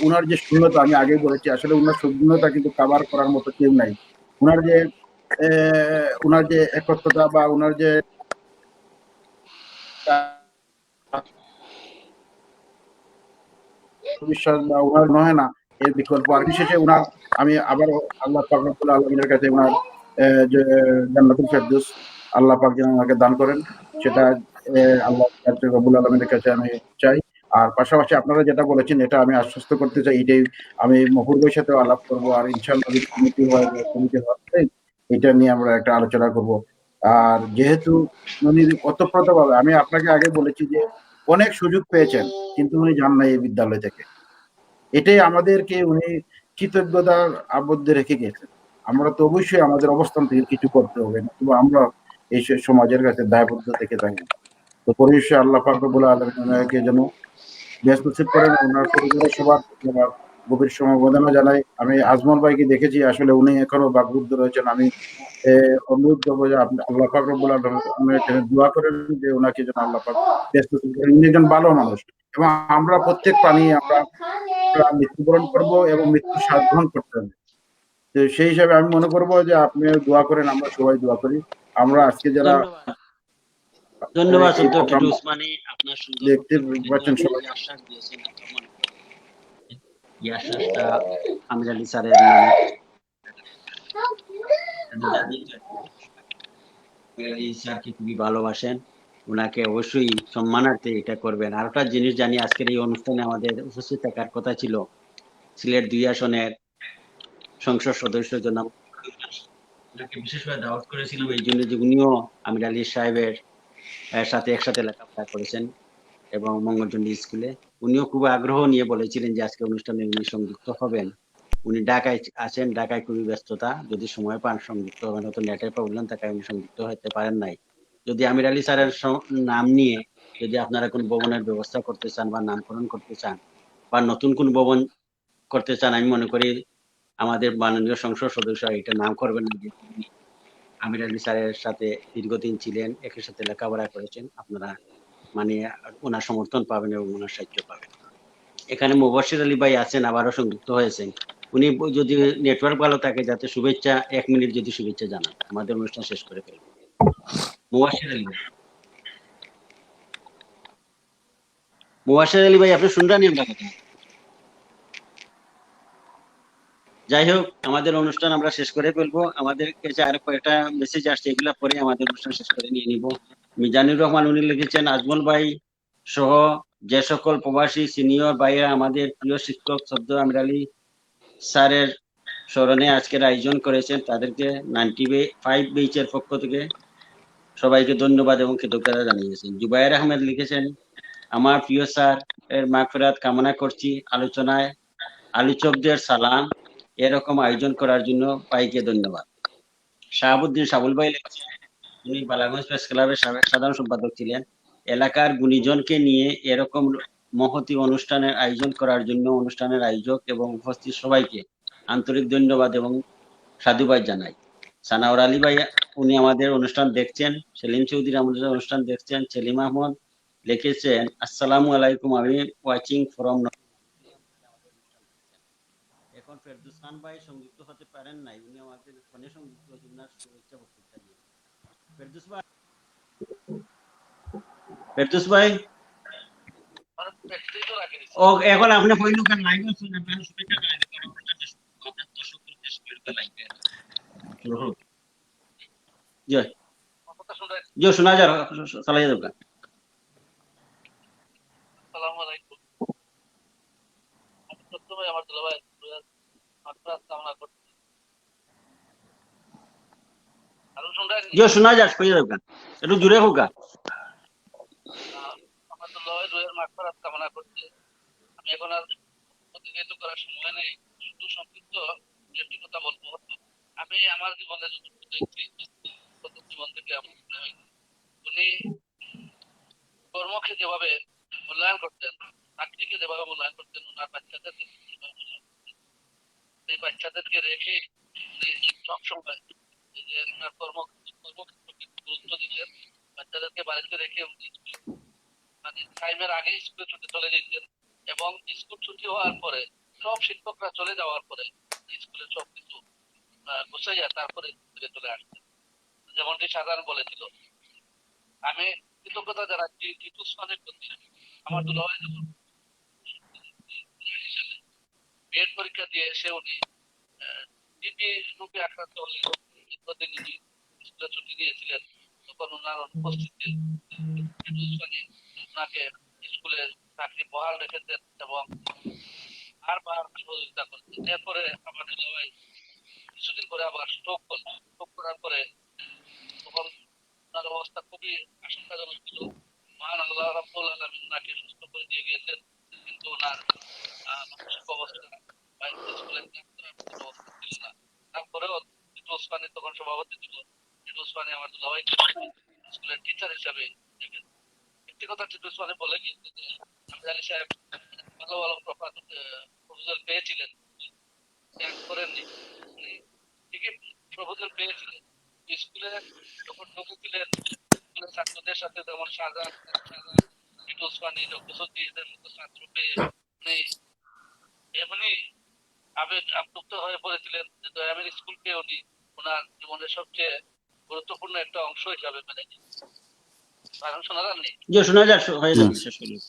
উনার যে শূন্যতা, আমি আগেই বলেছি, আসলে উনার শূন্যতা কিন্তু কাভার করার মতো কেউ নাই। উনার যে একত্রতা বা উনার যে বিশ্বাস বা উনার নয় না এর বিকল্প। আর বিশেষে উনার আমি আবার আল্লাহ পাক রব্বুল আলামিনের কাছে উনার যে জান্নাতুল ফেরদৌস আল্লাহ পাক যেন আমাকে দান করেন, সেটা আল্লাহ রব্বুল আলামিনের কাছে আমি চাই। আর পাশাপাশি আপনারা যেটা বলেছেন এটা আমি আশ্বস্ত করতে চাই, এটাই আমি মফুর ভাইয়ের সাথে আলাপ করবো। আর ইনশাআল্লাহ কমিটি হয়, এটা নিয়ে আমরা একটা আলোচনা করব। আর যেহেতু উনি ওতপ্রোতভাবে, আমি আপনাকে আগে বলেছি যে অনেক সুযোগ পেয়েছেন, কিন্তু উনি যান নাই এই বিদ্যালয় থেকে। এটাই আমাদেরকে উনি কৃতজ্ঞতার আবদ্ধে রেখে গেছেন। আমরা তো অবশ্যই আমাদের অবস্থান থেকে কিছু করতে হবে, না তবে আমরা এই সমাজের কাছে দায়বদ্ধ থেকে থাকি। তো পরিশেষে আল্লাহ পাক রব্বুল আলামিন ওনাকে যেন ব্যস্ত নসিব করেন, ওনার পরিবারের সবার আমার গভীর সমবেদনা জানাই। আমি আজমল ভাইকে দেখেছি, আসলে উনি এখনো বাকরুদ্ধ রয়েছেন। আমি অনুরোধ করবো যে আপনি আল্লাহ পাক রব্বুল আলামিনের কাছে দোয়া করেন যে ওনাকে যেন আল্লাহ পাক ব্যস্ত নসিব করেন। উনি একজন ভালো মানুষ, এবং আমরা প্রত্যেক প্রাণী আমরা মৃত্যুবরণ করব এবং মৃত্যুর স্বাদ গ্রহণ করতে হবে। তো সেই হিসাবে আমি মনে করবো যে আপনি দোয়া করেন, আমরা সবাই দোয়া করি। আমরা আজকে যারা ধন্যবাদ ধন্যবাদ এই সন্তোষ প্রোগ্রাম উসমানী, আপনার সুন্দর দেখতে বক্তব্যের জন্য। পাচ্ছেন আপনি সবাই, যে আশ্বাস দিয়েছেন, আমরা মনে করি এই আশ্বাসটা আমির আলী স্যারের নামে আমি জানি যে আমির আলী স্যারকে খুবই ভালোবাসেন, ওনাকে অবশ্যই সম্মানার্থে এটা করবেন। আর একটা জিনিস জানি, আজকের এই অনুষ্ঠানে আমাদের উপস্থিত থাকার কথা ছিল সিলেট 2 আসনের সংসদ সদস্য জনাব, ওনাকে বিশেষভাবে দাওয়াত করেছিলাম এই জন্য যে উনিও আমির আলী সাহেবের সাথে একসাথে লেখাপড়া করেছেন এবং মঙ্গলচন্ডী স্কুলে। উনিও খুব আগ্রহ নিয়ে বলেছিলেন যে আজকে অনুষ্ঠানে উনি সংযুক্ত হবেন। উনি ঢাকায় আছেন, ঢাকায় খুবই ব্যস্ততা, যদি সময় পান সংযুক্ত হবেন, হয়তো নেটের প্রবলেম থাকায় উনি সংযুক্ত হতে পারেন নাই। যদি আমির আলী স্যারের নাম নিয়ে যদি আপনারা কোন ভবনের ব্যবস্থা করতে চান বা নামকরণ করতে চান বা নতুন কোন ভবন করতে চান, আমি মনে করি আমাদের মাননীয় সংসদ সদস্য এটা নাম করবেন না যে তিনি আমির আলী স্যারের সাথে দীর্ঘদিন ছিলেন, একই সাথে লেখাপড়া করেছেন। আপনারা মানে ওনার সমর্থন পাবেন এবং ওনার সাহায্য পাবেন। এখানে মুবাশির আলী ভাই আছেন, আবারও সংযুক্ত হয়েছেন। উনি যদি নেটওয়ার্ক ভালো থাকে, যাতে শুভেচ্ছা 1 মিনিট যদি শুভেচ্ছা জানান, আমাদের অনুষ্ঠান শেষ করে ফেলবো। মুবাশির আলী ভাই, মুবাশির আলী ভাই, আপনি শুনলেন আমরা কথা? যাই হোক, আমাদের অনুষ্ঠান আমরা শেষ করে ফেলবো। আমাদের কাছে আরো কয়েকটা মেসেজ আসছে, এগুলা পরে আমাদের অনুষ্ঠান শেষ করে নিয়ে নিব। মিজানুর রহমান উনি লিখেছেন, আজমল ভাই সহ যে সকল প্রবাসী সিনিয়র ভাইরা আমাদের প্রিয় শিক্ষক শব্দ আমির আলী স্যারের স্মরণে আজকের আয়োজন করেছেন, তাদেরকে 95 বেইচের পক্ষ থেকে সবাইকে ধন্যবাদ এবং কৃতজ্ঞতা জানিয়েছেন। জুবায়ের আহমেদ লিখেছেন, আমার প্রিয় স্যার এর মাগফিরাত কামনা করছি। আলোচনায় আলোচকদের সালাম, এরকম আয়োজন করার জন্য ভাইকে ধন্যবাদ। শাহাবুদ্দিন সাবুল ভাই লিখেছেন, উনি বালাগঞ্জ প্রেস ক্লাবের সাধারণ সম্পাদক ছিলেন। এলাকার গুণীজনকে নিয়ে এরকম মহতি অনুষ্ঠানের আয়োজন করার জন্য অনুষ্ঠানের আয়োজক এবং উপস্থিত সবাইকে আন্তরিক ধন্যবাদ এবং সাধুবাদ জানাই। সানাউর আলী ভাই উনি আমাদের অনুষ্ঠান দেখছেন। সেলিম চৌধুরী আমাদের অনুষ্ঠান দেখছেন। সেলিম আহমদ লিখেছেন, আসসালামু আলাইকুম, আমি ওয়াচিং ফ্রম। এখন ফেরদৌস খান ভাই সংযুক্ত হতে পারেন নাই, উনি আমাদের ফোনে সংযুক্ত হয়েছেন, ওনার শুভেচ্ছা বক্তৃতা নিয়ে। ফেরদৌস ভাই, ফেরদৌস ভাই, ও এখন আপনি হইল কেন লাইভে শুনেন, আপনি শুভেচ্ছা জানাই দিতে পারেন, অনুষ্ঠান শেষ করব, আপনার দর্শকদের শেষ করে দিতে লাইভে শুরু হোক। জয় জয়, শোনা যায়, চালাই যাবে। আসসালামু আলাইকুম। আমি প্রথমে আমার দুলাভাই মাগফিরাত কামনা করছি। আর শুনছেন? জয়, শোনা যায়, কই যাবে, একটু জোরে হোক। আমার দুলাভাই রুহের মাগফিরাত কামনা করছি। আমি এখন আর প্রতিনিয়ত করার সময় নেই, শুধু সংক্ষিপ্ত একটি কথা বলবো। আমি আমার জীবনে যতটুকু দেখছি, প্রথম জীবন থেকে আমার মনে হয় উনি কর্মকে যেভাবে মূল্যায়ন করতেন, চাকরিকে যেভাবে মূল্যায়ন করতেন, ওনার বাচ্চাদেরকে যেভাবে মূল্যায়ন করতেন, সেই বাচ্চাদেরকে রেখে উনি সবসময় এই যে ওনার কর্মক্ষেত্রকে গুরুত্ব দিতেন। বাচ্চাদেরকে বাড়িতে রেখে উনি মানে টাইমের আগে স্কুলে ছুটি চলে যেতেন, এবং স্কুল ছুটি হওয়ার পরে সব শিক্ষকরা চলে যাওয়ার পরে স্কুলের সবকিছু গুছাইয়া তারপরে স্কুলে চলে আসতেন, যেমনটি সাধারণ বলেছিল। আমি কৃতজ্ঞতা জানাচ্ছি টিটু উসমানের প্রতি। আমার দুলাভাই যখন বিএড পরীক্ষা দিয়ে এসে উনি টিবি রোগে আক্রান্ত হলে দীর্ঘদিন স্কুলে ছুটি নিয়েছিলেন, তখন ওনার অনুপস্থিতিতে টিটু উসমানী ওনাকে স্কুলে চাকরি বহাল রেখেছেন এবং বারবার সহযোগিতা করেছেন। এরপরে আমার দুলাভাই কিছুদিন পরে আবার স্ট্রোক করার পরে তখন খুবই আশঙ্কাজনক ছিল। মহান আল্লাহ রাব্বুল আলামিন ওনাকে সুস্থ করে দিয়ে গিয়েছেন, কিন্তু ওনার মানসিক অবস্থা বা স্কুলের অবস্থা ছিল না। তারপরেও টিটু ওসমানী তখন সভাপতি ছিল। টিটু ওসমানী আমার দুলাভাই স্কুলের টিচার হিসাবে দেখেন। একটি কথা টিটু ওসমানী বলে গিয়েছে যে আমির আলী সাহেব ভালো ভালো প্রপোজাল পেয়েছিলেন, ত্যাগ করেননি। উনি ঠিকই প্রপোজাল পেয়েছিলেন। স্কুলে যখন ঢুকেছিলেন, স্কুলের ছাত্রদের সাথে যেমন শাহজাহান, টিটু ওসমানী, ডক্টর সত্যি এদের মতো ছাত্র পেয়ে উনি এমনই আপ্লুপ্ত হয়ে পড়েছিলেন যে দয়ামের স্কুলকে উনি ওনার জীবনের সবচেয়ে গুরুত্বপূর্ণ একটা অংশ হিসাবে মেনে নিন। কারণ শোনা যাননি, যে শোনা যাক, হয়ে যাবে, শেষ করুন।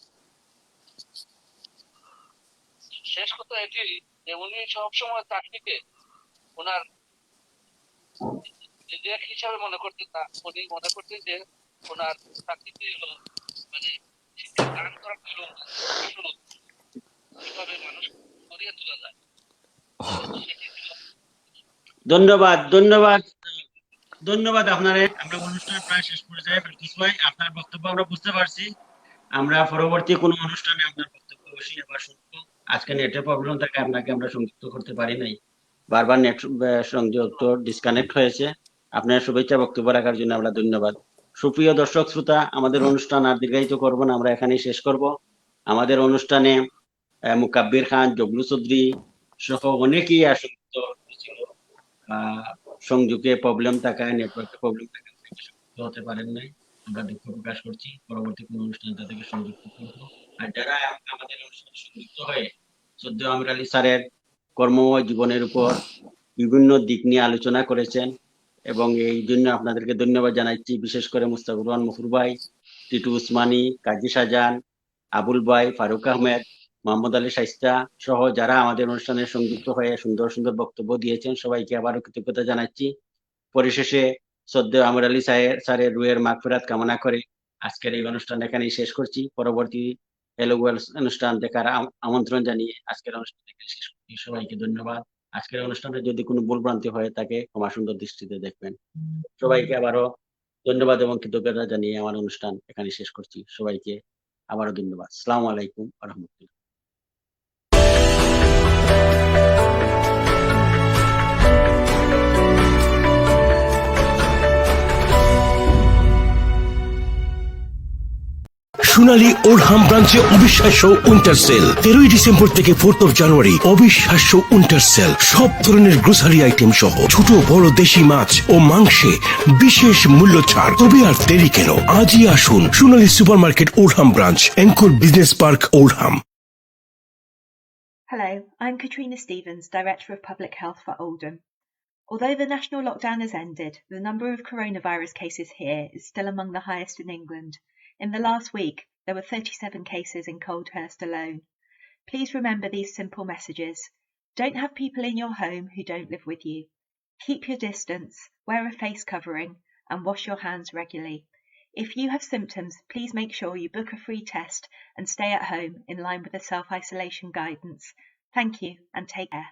শেষ কথা এটি যে উনি সবসময় চাকরিকে ওনার নিজের হিসাবে মনে করতেন না। উনি মনে করতেন যে ওনার চাকরিটি হলো মানে শিক্ষা দান করার হলো আসল কিভাবে মানুষ গড়িয়ে তোলা যায়, সেটি ছিল। ধন্যবাদ, ধন্যবাদ, ধন্যবাদ আপনারে। আমরা অনুষ্ঠান প্রায় শেষ পর্যায়ে ফেলতেছি ভাই, আপনার বক্তব্য আমরা বুঝতে পারছি। আমরা পরবর্তী কোনো অনুষ্ঠানে আপনার বক্তব্য অবশ্যই আবার শুনবো। আজকে নেটের প্রবলেম থাকে আপনাকে আমরা সংযুক্ত করতে পারি নাই, বারবার নেট সংযুক্ত ডিসকানেক্ট হয়েছে। আপনার শুভেচ্ছা বক্তব্য রাখার জন্য আমরা ধন্যবাদ। সুপ্রিয় দর্শক শ্রোতা, আমাদের অনুষ্ঠান আর দীর্ঘায়িত করবো না, আমরা এখানেই শেষ করব। আমাদের অনুষ্ঠানে মুকাব্বির খান, জগলু চৌধুরী সহ অনেকেই আসক্ত ছিল, সংযোগে প্রবলেম থাকায়, নেটওয়ার্কের প্রবলেম থাকায় সংযুক্ত হতে পারেন নাই। আমরা দুঃখ প্রকাশ করছি। পরবর্তী কোনো অনুষ্ঠানে তাদেরকে সংযুক্ত করবো। আর যারা আমাদের অনুষ্ঠানে সংযুক্ত হয়ে শ্রদ্ধেয় আমির আলী স্যারের কর্মময় জীবনের উপর বিভিন্ন দিক নিয়ে আলোচনা করেছেন, এবং এই জন্য আপনাদেরকে ধন্যবাদ জানাচ্ছি। বিশেষ করে মুস্তাফুর রহমান মুফুর ভাই, টিটু উসমানী, কাজী শাহজাহান, আবুল ভাই, ফারুক আহমেদ, মোহাম্মদ আলী শাইস্তা সহ যারা আমাদের অনুষ্ঠানে সংযুক্ত হয়ে সুন্দর সুন্দর বক্তব্য দিয়েছেন, সবাইকে আবারও কৃতজ্ঞতা জানাচ্ছি। পরিশেষে শ্রদ্ধেয় আমির আলী স্যারের রুহের মাগফিরাত কামনা করে আজকের এই অনুষ্ঠান এখানেই শেষ করছি। পরবর্তী হ্যালো ওয়ার্ল্ড অনুষ্ঠান দেখার আমন্ত্রণ জানিয়ে আজকের অনুষ্ঠান এখানে শেষ করছি। সবাইকে ধন্যবাদ। আজকের অনুষ্ঠানে যদি কোনো ভুলভ্রান্তি হয় তাকে ক্ষমা সুন্দর দৃষ্টিতে দেখবেন। সবাইকে আবারও ধন্যবাদ এবং কৃতজ্ঞতা জানিয়ে আমার অনুষ্ঠান এখানে শেষ করছি। সবাইকে আবারও ধন্যবাদ। আসসালামু আলাইকুম ওয়া রাহমাতুল্লাহ। সোনালী ওরহাম ব্রাঞ্চে অবিশ্বাস্য উইন্টার সেল 13 ডিসেম্বর থেকে 4 জানুয়ারি। অবিশ্বাস্য উইন্টার সেল, সব ধরনের গ্রোসারি আইটেম সহ ছোট বড় দেশি মাছ ও মাংসে বিশেষ মূল্য ছাড়। তবে আর দেরি কেন, আজই আসুন সোনালী সুপারমার্কেট ওরহাম ব্রাঞ্চ, এনকোর বিজনেস পার্ক, ওরহাম। Hello, I'm Katrina Stevens, Director of Public Health for Oldham. Although the national lockdown has ended, the number of coronavirus cases here is still among the highest in England. In the last week, there were 37 cases in Coldhurst alone. Please remember these simple messages. Don't have people in your home who don't live with you. Keep your distance, wear a face covering, and wash your hands regularly. If you have symptoms, please make sure you book a free test and stay at home in line with the self-isolation guidance. Thank you and take care.